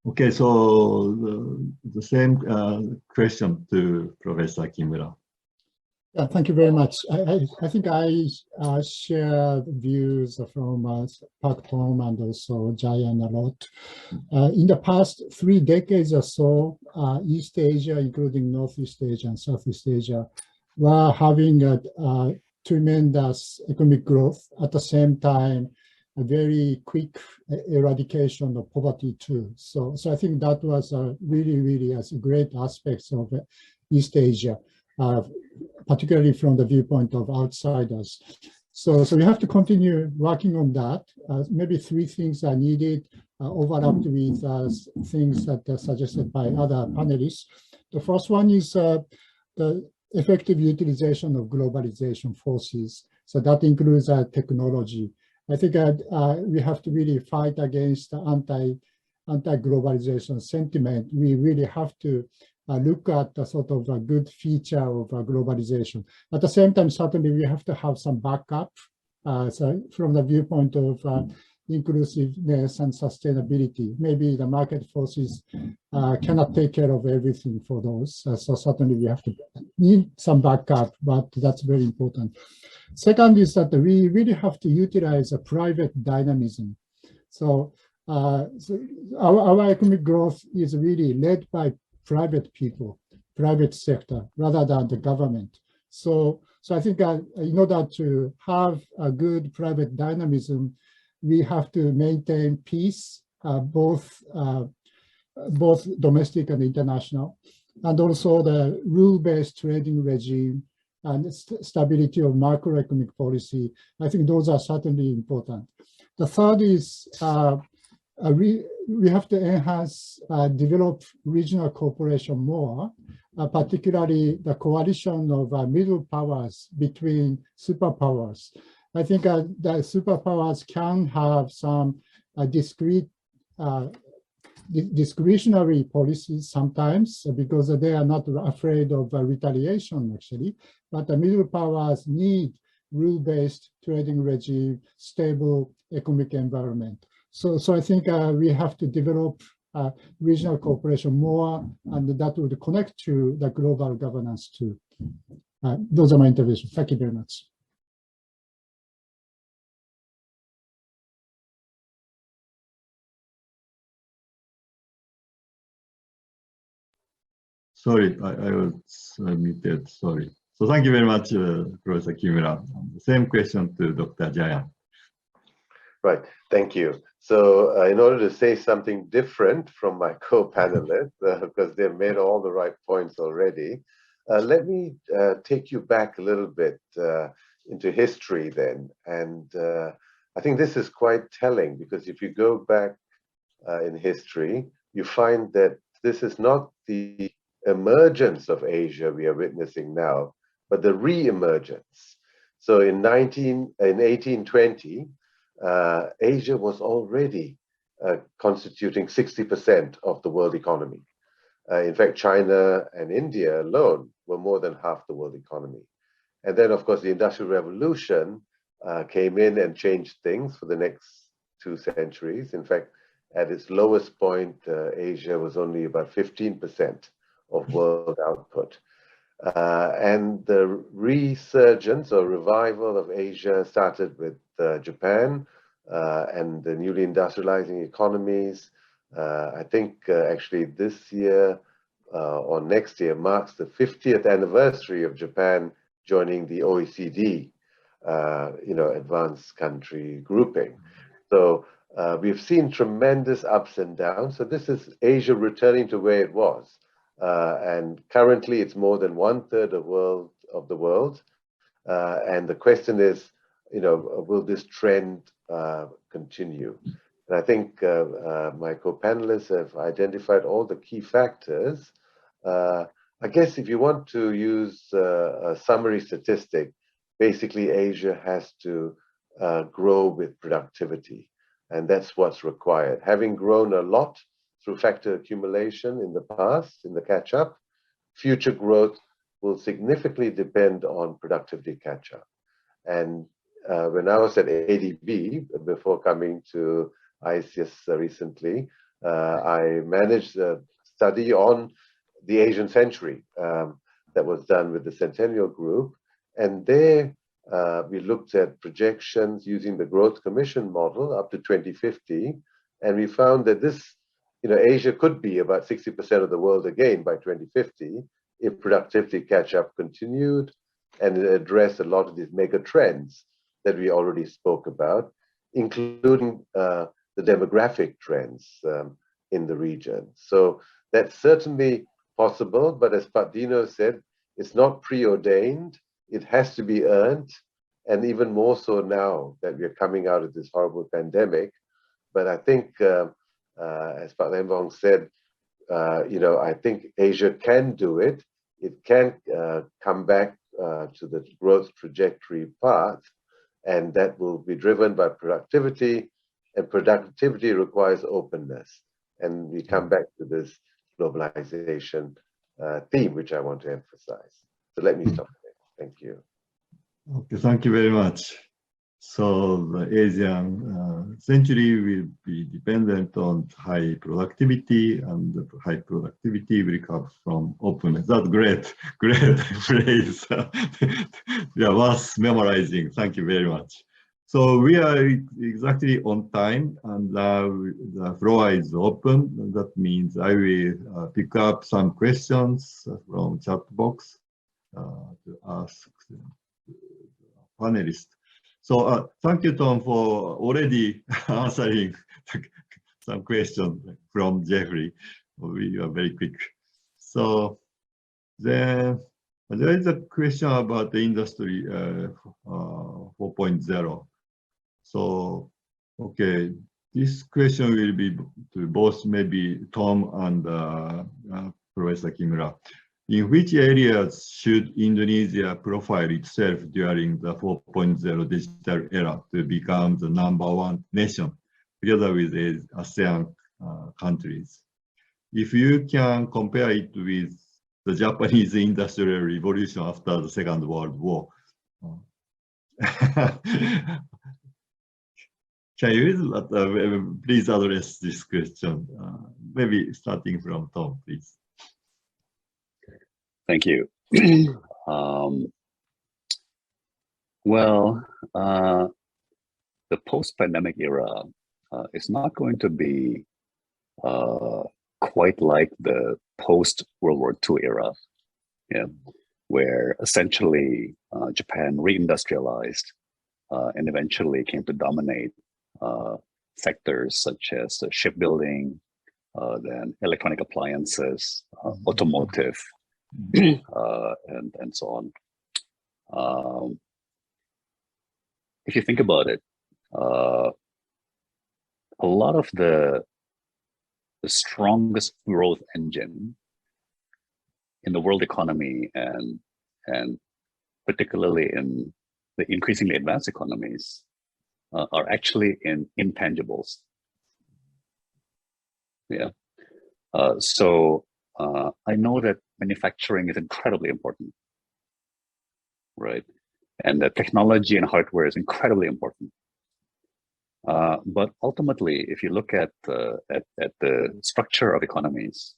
Okay, so the same question to Professor Kimura. Yeah, thank you very much. I think I share the views from Park Tom and also Jayan a lot. In the past 3 decades or so, East Asia, including Northeast Asia and Southeast Asia, were having a tremendous economic growth. At the same time, a very quick eradication of poverty too. So I think that was really a great aspects of East Asia. Particularly from the viewpoint of outsiders. So we have to continue working on that. Maybe 3 things are needed, overlapped with things that are suggested by other panelists. The first one is the effective utilization of globalization forces. So that includes technology. I think we have to really fight against the anti-globalization sentiment. We really have to look at the sort of a good feature of globalization. At the same time, certainly we have to have some backup. So from the viewpoint of inclusiveness and sustainability, maybe the market forces cannot take care of everything for those. So certainly we have to need some backup, but that's very important. Second is that we really have to utilize a private dynamism. So, our economic growth is really led by private people, private sector, rather than the government. So I think in order to have a good private dynamism, we have to maintain peace, both domestic and international, and also the rule-based trading regime and stability of macroeconomic policy. I think those are certainly important. The third is we have to enhance, develop regional cooperation more, particularly the coalition of middle powers between superpowers. I think the superpowers can have some discretionary policies sometimes because they are not afraid of retaliation, actually. But the middle powers need rule-based trading regime, stable economic environment. So I think we have to develop regional cooperation more, and that would connect to the global governance too. Those are my interventions. Thank you very much. Sorry, I was muted, sorry. So thank you very much, Professor Kimura. Same question to Dr. Jayan. Right, thank you. So in order to say something different from my co-panelists, because they've made all the right points already, let me take you back a little bit into history then. And I think this is quite telling, because if you go back in history, you find that this is not the emergence of Asia we are witnessing now, but the re-emergence. So in 1820, Asia was already constituting 60% of the world economy. In fact, China and India alone were more than half the world economy. And then, of course, the Industrial Revolution came in and changed things for the next 2 centuries. In fact, at its lowest point, Asia was only about 15% of world output. And the resurgence or revival of Asia started with Japan and the newly industrializing economies. I think actually this year or next year marks the 50th anniversary of Japan joining the OECD, advanced country grouping. So we've seen tremendous ups and downs. So this is Asia returning to where it was. And currently it's more than 1/3 of the world. And the question is, will this trend continue? And I think my co-panelists have identified all the key factors. I guess if you want to use a summary statistic, basically Asia has to grow with productivity. And that's what's required. Having grown a lot through factor accumulation in the past, in the catch-up, future growth will significantly depend on productivity catch-up. And when I was at ADB, before coming to ICS recently, I managed a study on the Asian century that was done with the Centennial Group. And there we looked at projections using the Growth Commission model up to 2050. And we found that this, Asia could be about 60% of the world again by 2050 if productivity catch-up continued and addressed a lot of these mega trends that we already spoke about, including the demographic trends in the region. So that's certainly possible, but as Dino said, it's not preordained. It has to be earned, and even more so now that we're coming out of this horrible pandemic. But I think, as Pak Lembong said, I think Asia can do it. It can come back to the growth trajectory path, and that will be driven by productivity, and productivity requires openness. And we come back to this globalization theme, which I want to emphasize. So let me stop there. Thank you. Okay, thank you very much. So the Asian century will be dependent on high productivity, and the high productivity will come from openness. That's great, great phrase. Yeah, worth memorizing. Thank you very much. So we are exactly on time, and the floor is open. That means I will pick up some questions from chat box to ask panelists. So thank you, Tom, for already answering some questions from Jeffrey. We are very quick. So then there is a question about the industry 4.0. So, okay, This question will be to both maybe Tom and Professor Kimura. In which areas should Indonesia profile itself during the 4.0 digital era to become the #1 nation together with the ASEAN countries? If you can compare it with the Japanese Industrial Revolution after the Second World War, can you please address this question? Maybe starting from Tom, please. Thank you. The post-pandemic era is not going to be quite like the post-World War II era, where essentially Japan reindustrialized and eventually came to dominate sectors such as shipbuilding, then electronic appliances, automotive, and so on. If you think about it, a lot of the strongest growth engine in the world economy and particularly in the increasingly advanced economies are actually in intangibles. So I know that manufacturing is incredibly important, right? And that technology and hardware is incredibly important. But ultimately, if you look at the structure of economies,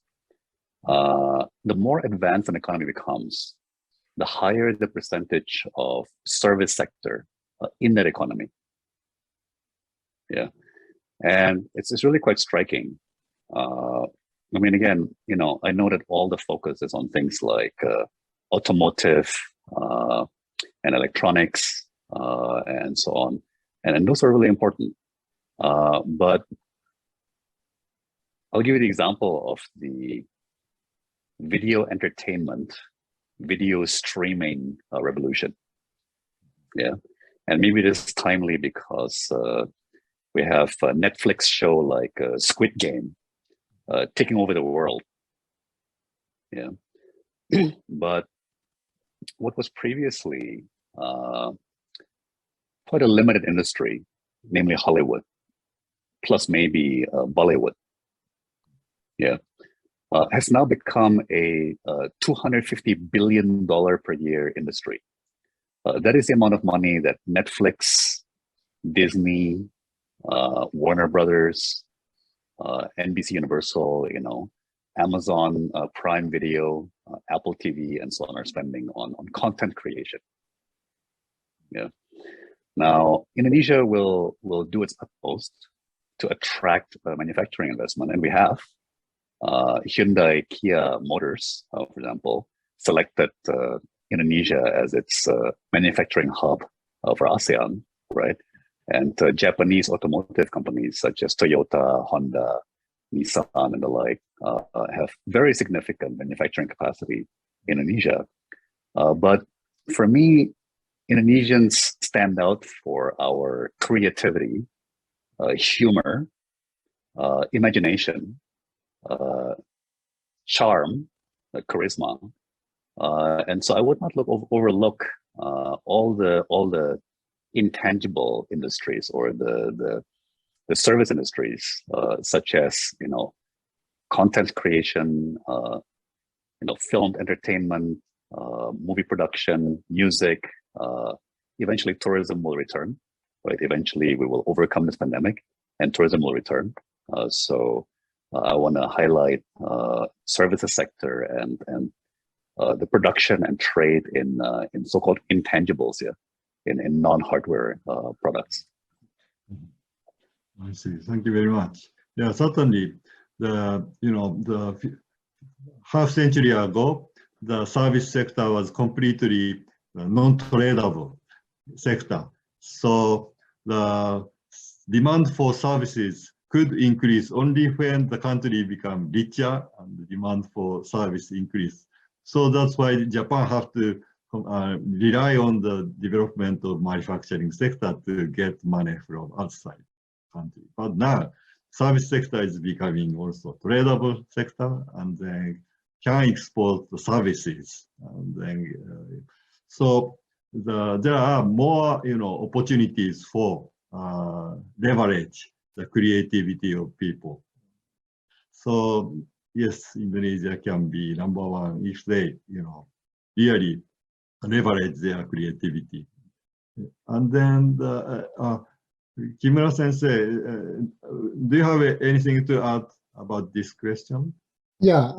the more advanced an economy becomes, the higher the percentage of service sector in that economy. And it's really quite striking. I mean, again, I know that all the focus is on things like automotive and electronics and so on. And those are really important. But I'll give you the example of the video entertainment, video streaming revolution. And maybe it is timely because we have a Netflix show like Squid Game taking over the world. But what was previously quite a limited industry, namely Hollywood, plus maybe Bollywood, has now become a $250 billion per year industry. That is the amount of money that Netflix, Disney, Warner Brothers, NBC Universal, Amazon Prime Video, Apple TV, and so on are spending on content creation. Now, Indonesia will do its utmost to attract manufacturing investment, and we have. Hyundai Kia Motors, for example, selected Indonesia as its manufacturing hub for ASEAN, right? And Japanese automotive companies such as Toyota, Honda, Nissan, and the like have very significant manufacturing capacity in Indonesia. But for me, Indonesians stand out for our creativity, humor, imagination, charm, charisma, and so I would not overlook all the intangible industries or the service industries, such as content creation, film entertainment, movie production, music. Eventually, tourism will return. Right? Eventually, we will overcome this pandemic, and tourism will return. So I want to highlight services sector and the production and trade in so-called intangibles, in non-hardware products. I see. Thank you very much. Yeah, certainly. The half century ago, the service sector was completely non-tradable sector. So the demand for services could increase only when the country become richer and the demand for service increase. So that's why Japan have to rely on the development of manufacturing sector to get money from outside. country. But now, service sector is becoming also tradable sector, and then can export the services. And then, so there are more, opportunities for leverage the creativity of people. So yes, Indonesia can be #1 if they, really leverage their creativity. And then Kimura Sensei, do you have anything to add about this question? Yeah,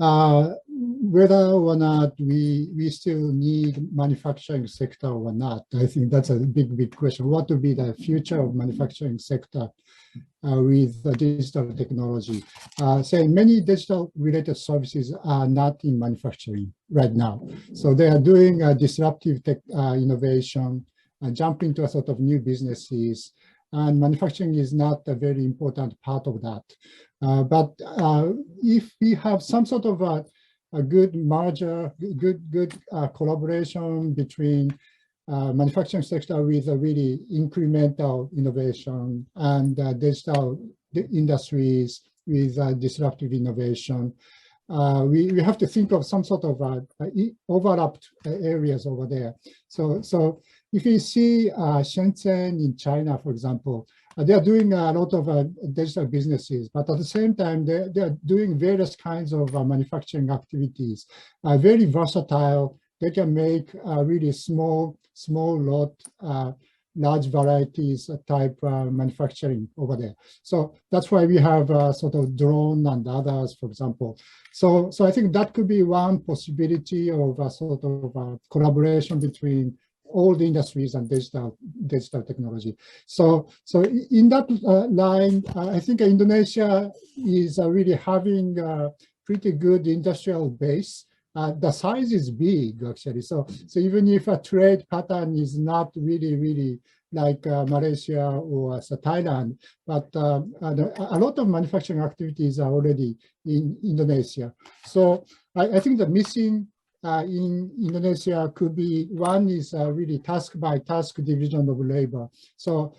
whether or not we still need manufacturing sector or not, I think that's a big question. What will be the future of manufacturing sector with the digital technology? Say many digital related services are not in manufacturing right now. So they are doing disruptive tech innovation, jumping to a sort of new businesses, and manufacturing is not a very important part of that. But if we have some sort of a good merger, good collaboration between manufacturing sector with a really incremental innovation and digital industries with disruptive innovation, we have to think of some sort of overlapped areas over there. So if you see Shenzhen in China, for example, they are doing a lot of digital businesses, but at the same time, they are doing various kinds of manufacturing activities, very versatile. They can make really small lot, large varieties type manufacturing over there. So that's why we have sort of drone and others, for example. So I think that could be one possibility of a sort of collaboration between all the industries and digital technology. So in that line, I think Indonesia is really having a pretty good industrial base. The size is big, actually. So even if a trade pattern is not really like Malaysia or Thailand, but a lot of manufacturing activities are already in Indonesia. So I think the missing in Indonesia could be, one is really task by task division of labor. So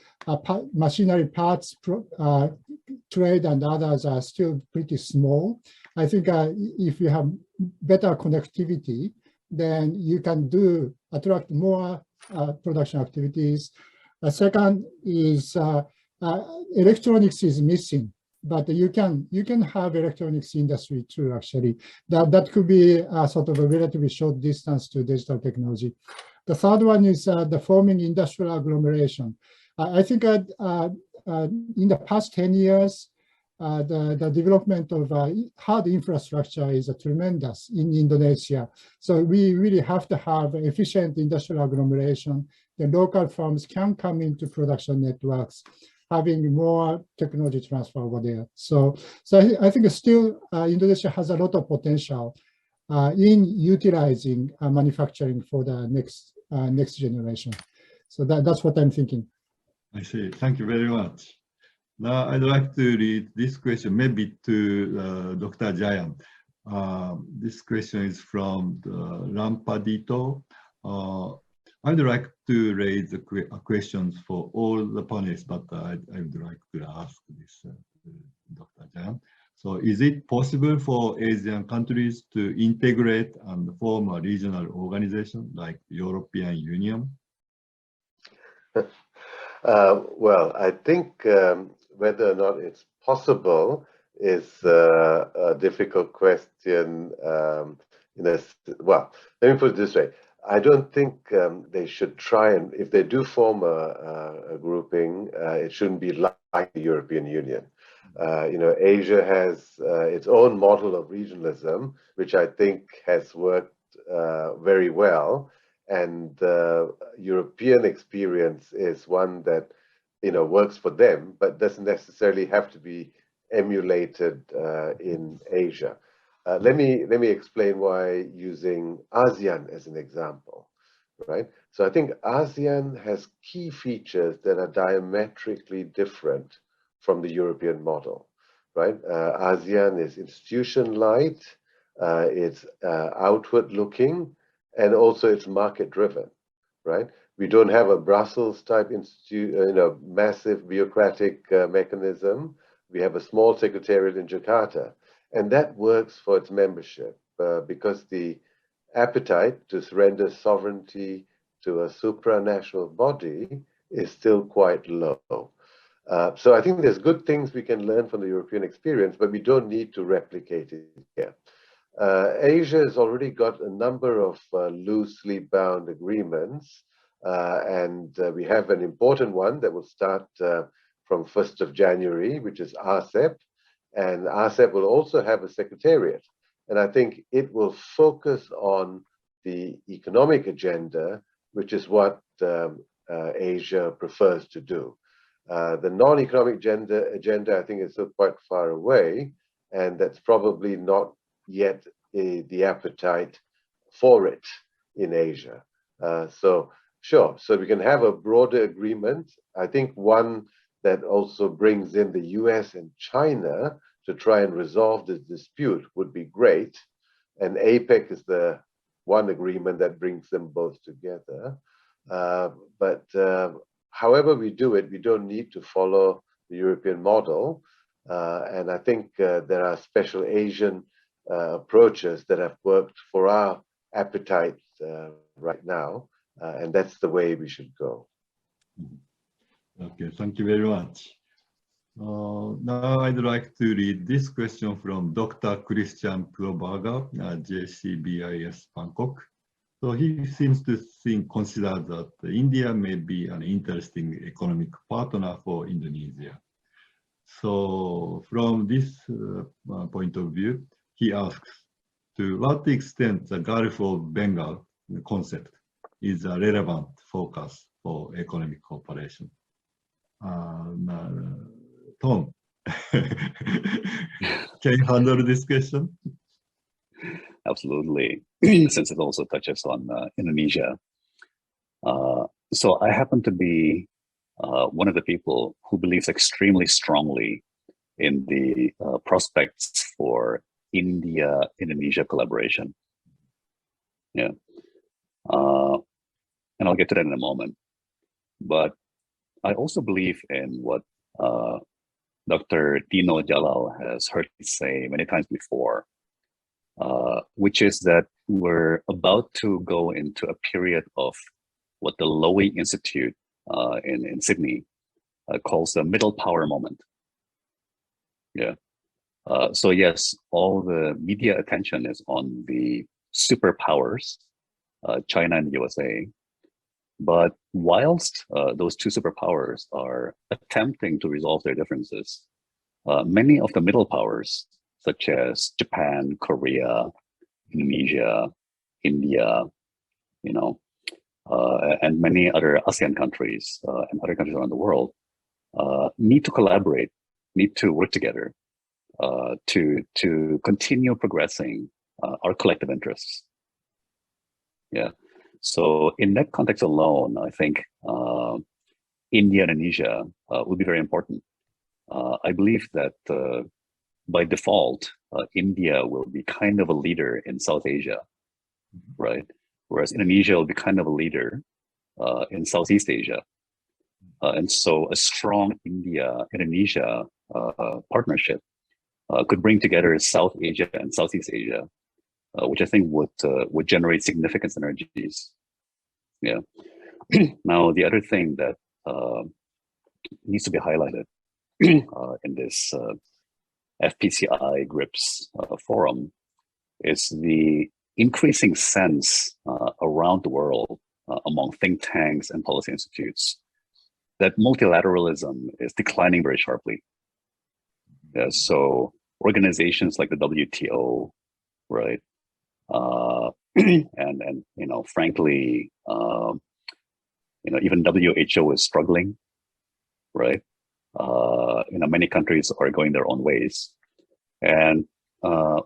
machinery parts, trade and others are still pretty small. I think if you have better connectivity, then you can attract more production activities. Second is electronics is missing, but you can have electronics industry too, actually. That could be sort of a relatively short distance to digital technology. The third one is the forming industrial agglomeration. I think in the past 10 years, the development of hard infrastructure is tremendous in Indonesia. So we really have to have efficient industrial agglomeration. The local firms can come into production networks, having more technology transfer over there. So I think still Indonesia has a lot of potential in utilizing manufacturing for the next generation. So that's what I'm thinking. I see. Thank you very much. Now I'd like to read this question, maybe to Dr. Jayan. This question is from Lampadito. I'd like to raise questions for all the panelists, but I would like to ask this Dr. Jayan. So is it possible for Asian countries to integrate and form a regional organization like the European Union? Well, I think whether or not it's possible is a difficult question. Well, let me put it this way. I don't think they should try, and if they do form a grouping, it shouldn't be like the European Union. Asia has its own model of regionalism, which I think has worked very well. And the European experience is one that works for them, but doesn't necessarily have to be emulated in Asia. Let me explain why using ASEAN as an example, right? So I think ASEAN has key features that are diametrically different from the European model, right? ASEAN is institution light, it's outward looking, and also it's market driven, right? We don't have a Brussels type institute, massive bureaucratic mechanism. We have a small secretariat in Jakarta, and that works for its membership because the appetite to surrender sovereignty to a supranational body is still quite low. So I think there's good things we can learn from the European experience, but we don't need to replicate it here. Asia has already got a number of loosely bound agreements, and we have an important one that will start from 1st of January, which is RCEP, and RCEP will also have a secretariat. And I think it will focus on the economic agenda, which is what Asia prefers to do. The non-economic agenda, I think, is still quite far away, and that's probably not yet the appetite for it in Asia. So sure, so we can have a broader agreement. I think one that also brings in the US and China to try and resolve this dispute would be great. And APEC is the one agreement that brings them both together. But however we do it, we don't need to follow the European model. And I think there are special Asian approaches that have worked for our appetite right now. And that's the way we should go. Okay, thank you very much. Now I'd like to read this question from Dr. Christian Proberger, JCBIS Bangkok. So he seems to consider that India may be an interesting economic partner for Indonesia. So from this point of view, he asks, to what extent the Gulf of Bengal concept is a relevant focus for economic cooperation? Tom, can you handle this question? Absolutely, since it also touches on Indonesia. So I happen to be one of the people who believes extremely strongly in the prospects for India-Indonesia collaboration. Yeah, and I'll get to that in a moment. But I also believe in what Dr. Dino Jalal has heard me say many times before, which is that we're about to go into a period of what the Lowy Institute in Sydney calls the middle power moment. Yeah. So yes, all the media attention is on the superpowers, China and the USA. But whilst those two superpowers are attempting to resolve their differences, many of the middle powers, such as Japan, Korea, Indonesia, India, and many other ASEAN countries and other countries around the world, need to collaborate, need to work together to continue progressing our collective interests. Yeah. So in that context alone, I think India-Indonesia will be very important. I believe that by default, India will be kind of a leader in South Asia, right? Whereas Indonesia will be kind of a leader in Southeast Asia. And so a strong India-Indonesia partnership could bring together South Asia and Southeast Asia, which I think would generate significant synergies. Yeah. Now, the other thing that needs to be highlighted in this FPCI-GRIPS forum is the increasing sense around the world among think tanks and policy institutes that multilateralism is declining very sharply. Yeah, so organizations like the WTO, right, and frankly, even WHO is struggling, right? Many countries are going their own ways, and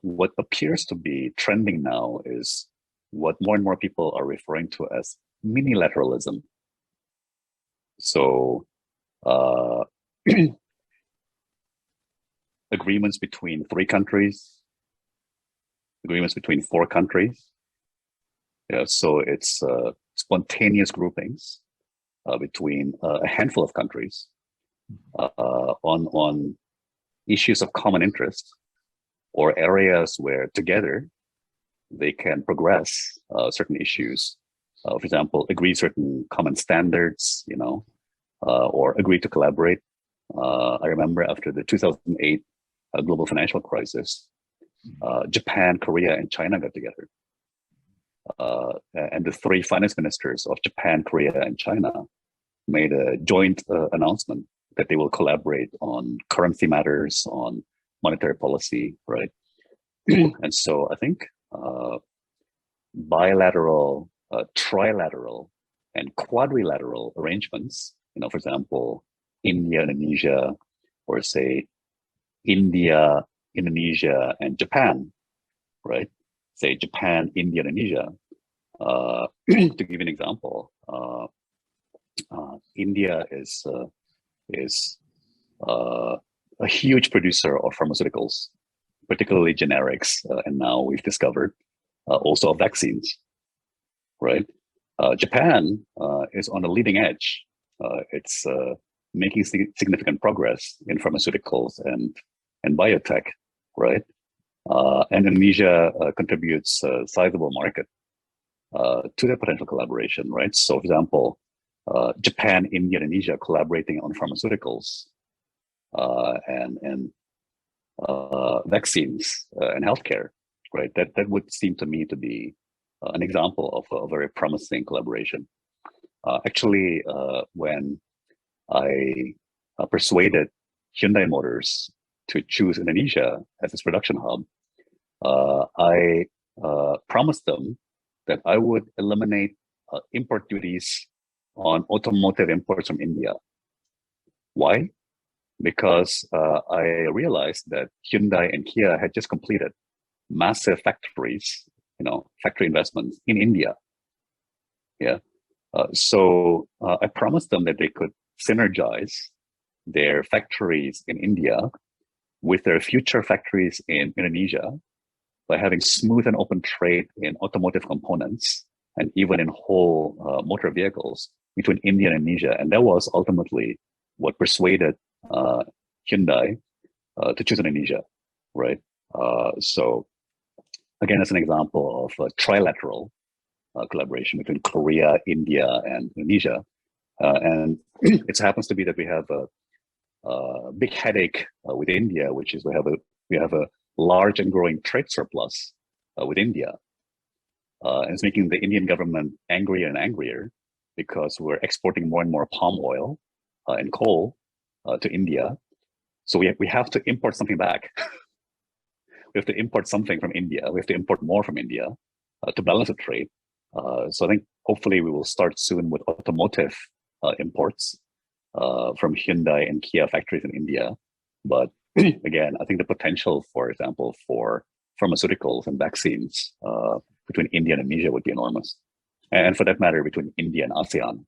what appears to be trending now is what more and more people are referring to as minilateralism. So agreements between 3 countries, agreements between 4 countries. Yeah, so it's spontaneous groupings between a handful of countries on issues of common interest or areas where together they can progress certain issues. For example, agree certain common standards, or agree to collaborate. I remember after the 2008 global financial crisis, Japan, Korea, and China got together. And the three finance ministers of Japan, Korea, and China made a joint announcement that they will collaborate on currency matters, on monetary policy, right? And so I think bilateral, trilateral, and quadrilateral arrangements, for example, India, Indonesia, or say India, Indonesia, and Japan, right? Say Japan, India, Indonesia. To give you an example, India is a huge producer of pharmaceuticals, particularly generics, and now we've discovered also of vaccines, right? Japan is on the leading edge. It's making significant progress in pharmaceuticals and biotech, right? And Indonesia contributes a sizable market to their potential collaboration, right? So, for example, Japan, India, Indonesia collaborating on pharmaceuticals and vaccines and healthcare, right? That would seem to me to be an example of a very promising collaboration. Actually, when I persuaded Hyundai Motors to choose Indonesia as its production hub, I promised them that I would eliminate import duties on automotive imports from India. Why? Because I realized that Hyundai and Kia had just completed massive factories, factory investments in India. Yeah. So I promised them that they could synergize their factories in India with their future factories in Indonesia by having smooth and open trade in automotive components and even in whole motor vehicles between India and Indonesia. And that was ultimately what persuaded Hyundai to choose Indonesia, right? So again, that's an example of a trilateral collaboration between Korea, India, and Indonesia. And it happens to be that we have a big headache with India, which is we have a large and growing trade surplus with India. And it's making the Indian government angrier and angrier because we're exporting more and more palm oil and coal to India. So we have to import something back. We have to import something from India. We have to import more from India to balance the trade. So I think hopefully we will start soon with automotive imports from Hyundai and Kia factories in India. But again, I think the potential, for example, for pharmaceuticals and vaccines between India and Indonesia would be enormous. And for that matter, between India and ASEAN.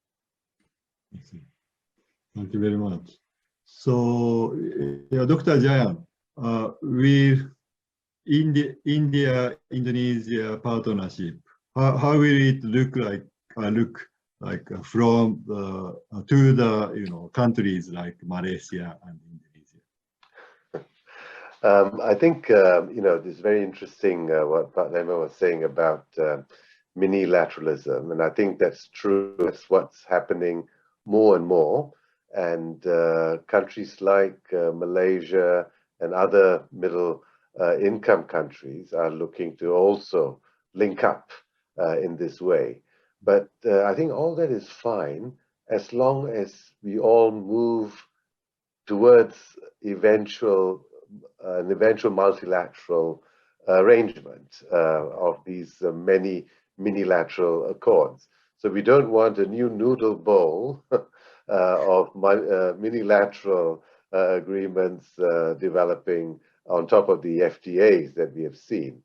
Thank you very much. So, Dr. Jayan, with India-Indonesia partnership, how will it look like from to the countries like Malaysia and Indonesia? I think this is very interesting what Pak Lema was saying about minilateralism, and I think that's true. That's what's happening more and more. And countries like Malaysia and other middle income countries are looking to also link up in this way. But I think all that is fine as long as we all move towards an eventual multilateral arrangement of these many minilateral accords. So we don't want a new noodle bowl of minilateral agreements developing on top of the FTAs that we have seen.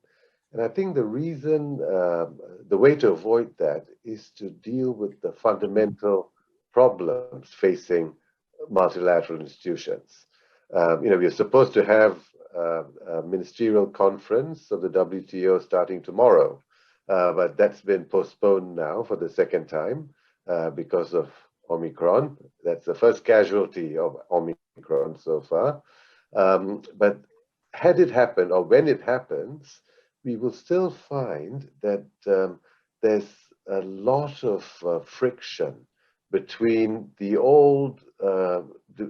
And I think the reason, the way to avoid that is to deal with the fundamental problems facing multilateral institutions. We're supposed to have a ministerial conference of the WTO starting tomorrow. but that's been postponed now for the second time because of Omicron. That's the first casualty of Omicron so far. But had it happened, or when it happens, we will still find that there's a lot of friction between the old,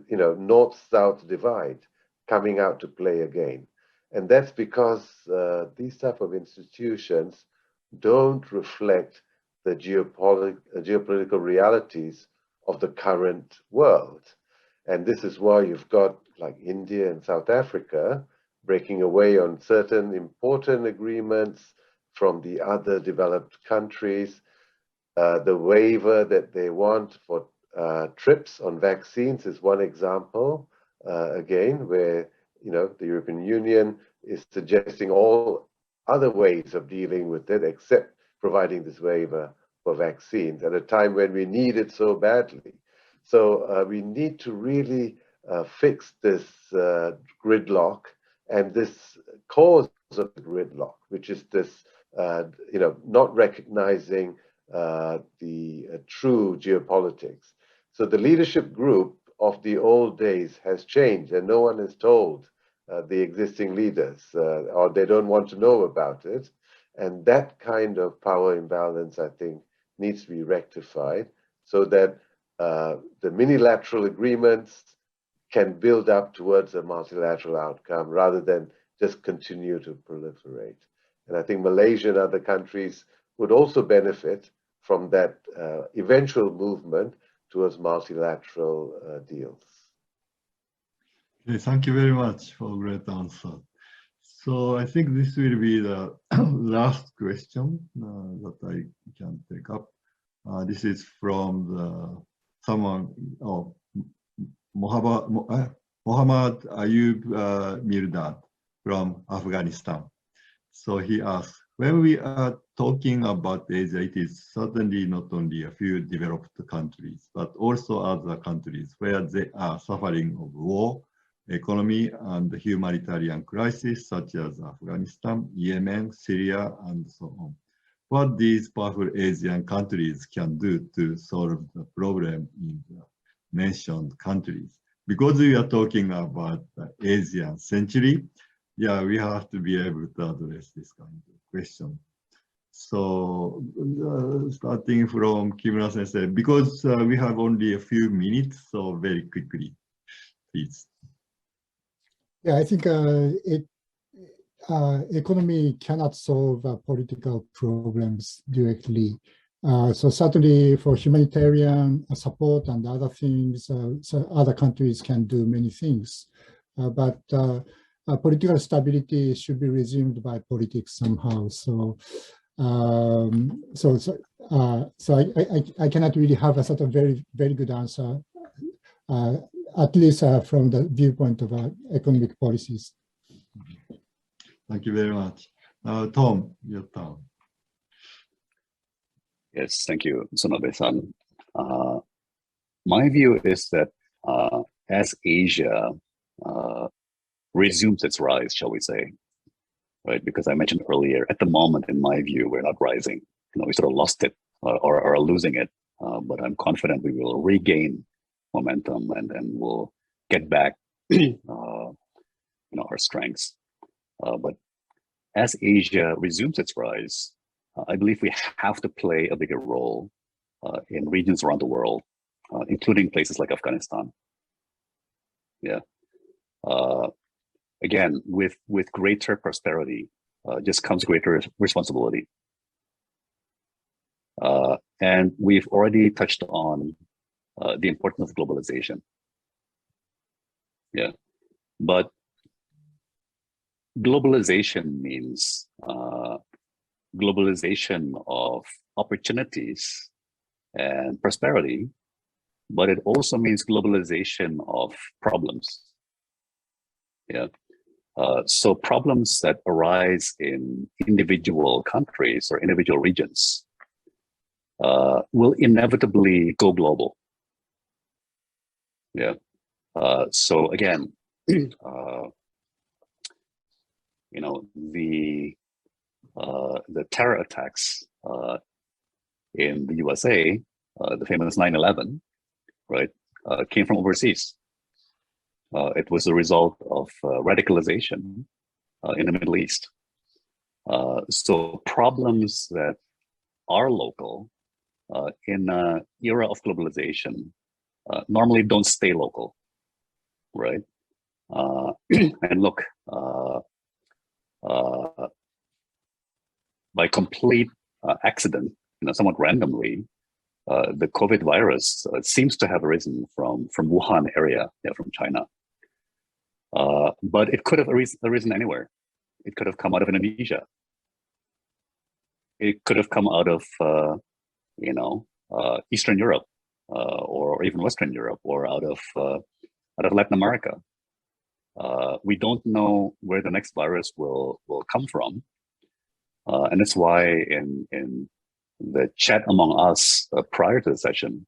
north-south divide coming out to play again. And that's because these type of institutions don't reflect the geopolitical realities of the current world. And this is why you've got like India and South Africa breaking away on certain important agreements from the other developed countries. The waiver that they want for trips on vaccines is one example, again, where the European Union is suggesting all other ways of dealing with it except providing this waiver for vaccines at a time when we need it so badly. So we need to really fix this gridlock and this cause of the gridlock, which is this, not recognizing the true geopolitics. So the leadership group of the old days has changed, and no one has told the existing leaders, or they don't want to know about it. And that kind of power imbalance, I think, needs to be rectified so that the minilateral agreements can build up towards a multilateral outcome rather than just continue to proliferate. And I think Malaysia and other countries would also benefit from that eventual movement towards multilateral deals. Okay, thank you very much for a great answer. So I think this will be the last question that I can take up. This is from someone, Mohammad Ayub Mirdad from Afghanistan. So he asks, when we are talking about Asia, it is certainly not only a few developed countries, but also other countries where they are suffering of war, economy, and humanitarian crisis, such as Afghanistan, Yemen, Syria, and so on. What these powerful Asian countries can do to solve the problem in the mentioned countries. Because we are talking about the Asian century, yeah, we have to be able to address this kind of question. So starting from Kimura Sensei, because we have only a few minutes, so very quickly, please. Yeah, I think economy cannot solve political problems directly. So certainly for humanitarian support and other things, so other countries can do many things. But political stability should be resumed by politics somehow. So I cannot really have a sort of very good answer, at least from the viewpoint of economic policies. Thank you very much. Tom, your turn. Yes, thank you, Sonobe-san. My view is that as Asia resumes its rise, shall we say, right? Because I mentioned earlier, at the moment, in my view, we're not rising. We sort of lost it or are losing it. But I'm confident we will regain momentum and we'll get back, our strengths. But as Asia resumes its rise, I believe we have to play a bigger role in regions around the world, including places like Afghanistan. Yeah. Again, with greater prosperity just comes greater responsibility. And we've already touched on the importance of globalization. Yeah, but globalization means globalization of opportunities and prosperity, but it also means globalization of problems. Yeah. So problems that arise in individual countries or individual regions will inevitably go global. Yeah. So again, the the terror attacks in the USA, the famous 9/11, right, came from overseas. It was a result of radicalization in the Middle East. So problems that are local in an era of globalization normally don't stay local, right? And look, by complete accident, somewhat randomly, the COVID virus seems to have arisen from Wuhan area, from China. But it could have arisen anywhere. It could have come out of Indonesia. It could have come out of, Eastern Europe, or even Western Europe, or out of Latin America. We don't know where the next virus will come from, and that's why in the chat among us prior to the session,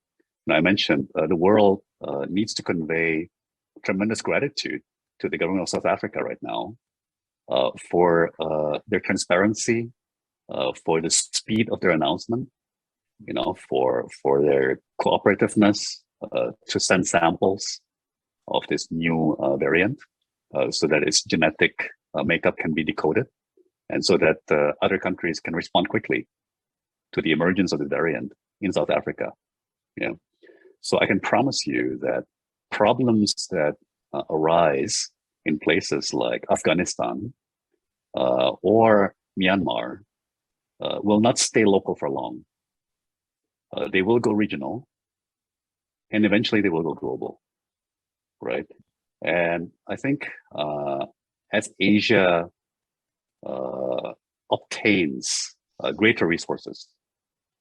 I mentioned the world needs to convey tremendous gratitude to the government of South Africa right now for their transparency, for the speed of their announcement, for their cooperativeness to send samples of this new variant so that its genetic makeup can be decoded, and so that other countries can respond quickly to the emergence of the variant in South Africa. So I can promise you that problems that arise in places like Afghanistan or Myanmar will not stay local for long. They will go regional, and eventually they will go global, right? And I think as Asia obtains greater resources,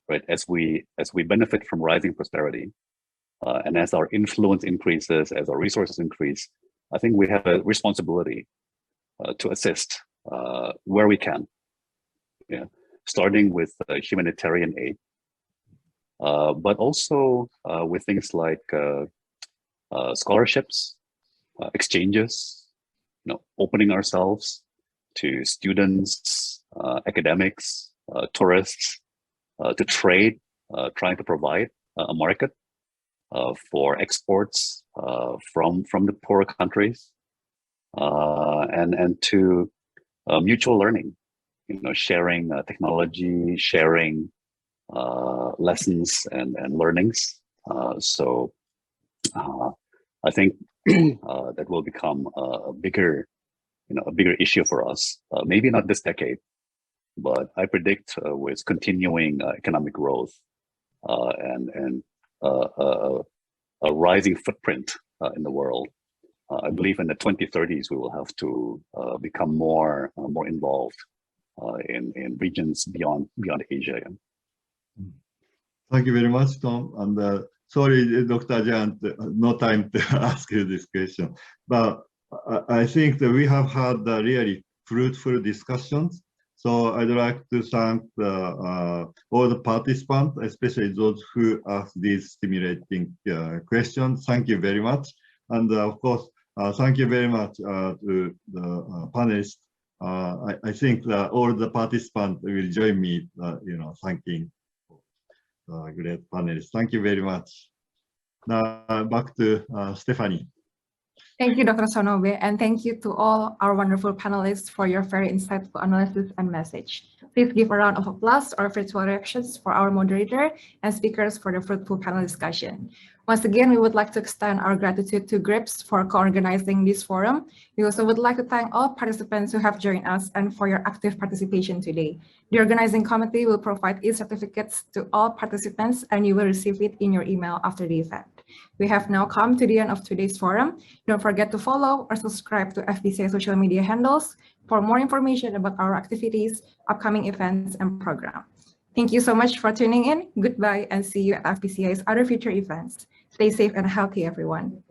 right, as we benefit from rising prosperity, and as our influence increases, as our resources increase, I think we have a responsibility to assist where we can, starting with humanitarian aid, but also with things like scholarships, exchanges, opening ourselves to students, academics, tourists, to trade, trying to provide a market for exports from the poorer countries, and to mutual learning, sharing technology, sharing lessons and learnings. So I think that will become a bigger issue for us. Maybe not this decade, but I predict with continuing economic growth and a rising footprint in the world, I believe in the 2030s we will have to become more involved in regions beyond Asia. Thank you very much, Tom. And sorry, Dr. Jant, no time to ask you this question. But I think that we have had really fruitful discussions. So I'd like to thank all the participants, especially those who asked these stimulating questions. Thank you very much. And of course, thank you very much to the panelists. I think that all the participants will join me, thanking great panelists. Thank you very much. Now back to Stephanie. Thank you, Dr. Sonobe, and thank you to all our wonderful panelists for your very insightful analysis and message. Please give a round of applause or virtual reactions for our moderator and speakers for the fruitful panel discussion. Once again, we would like to extend our gratitude to GRIPS for co-organizing this forum. We also would like to thank all participants who have joined us and for your active participation today. The organizing committee will provide e-certificates to all participants, and you will receive it in your email after the event. We have now come to the end of today's forum. Don't forget to follow or subscribe to FPCI social media handles for more information about our activities, upcoming events, and programs. Thank you so much for tuning in. Goodbye, and see you at FPCI's other future events. Stay safe and healthy, everyone.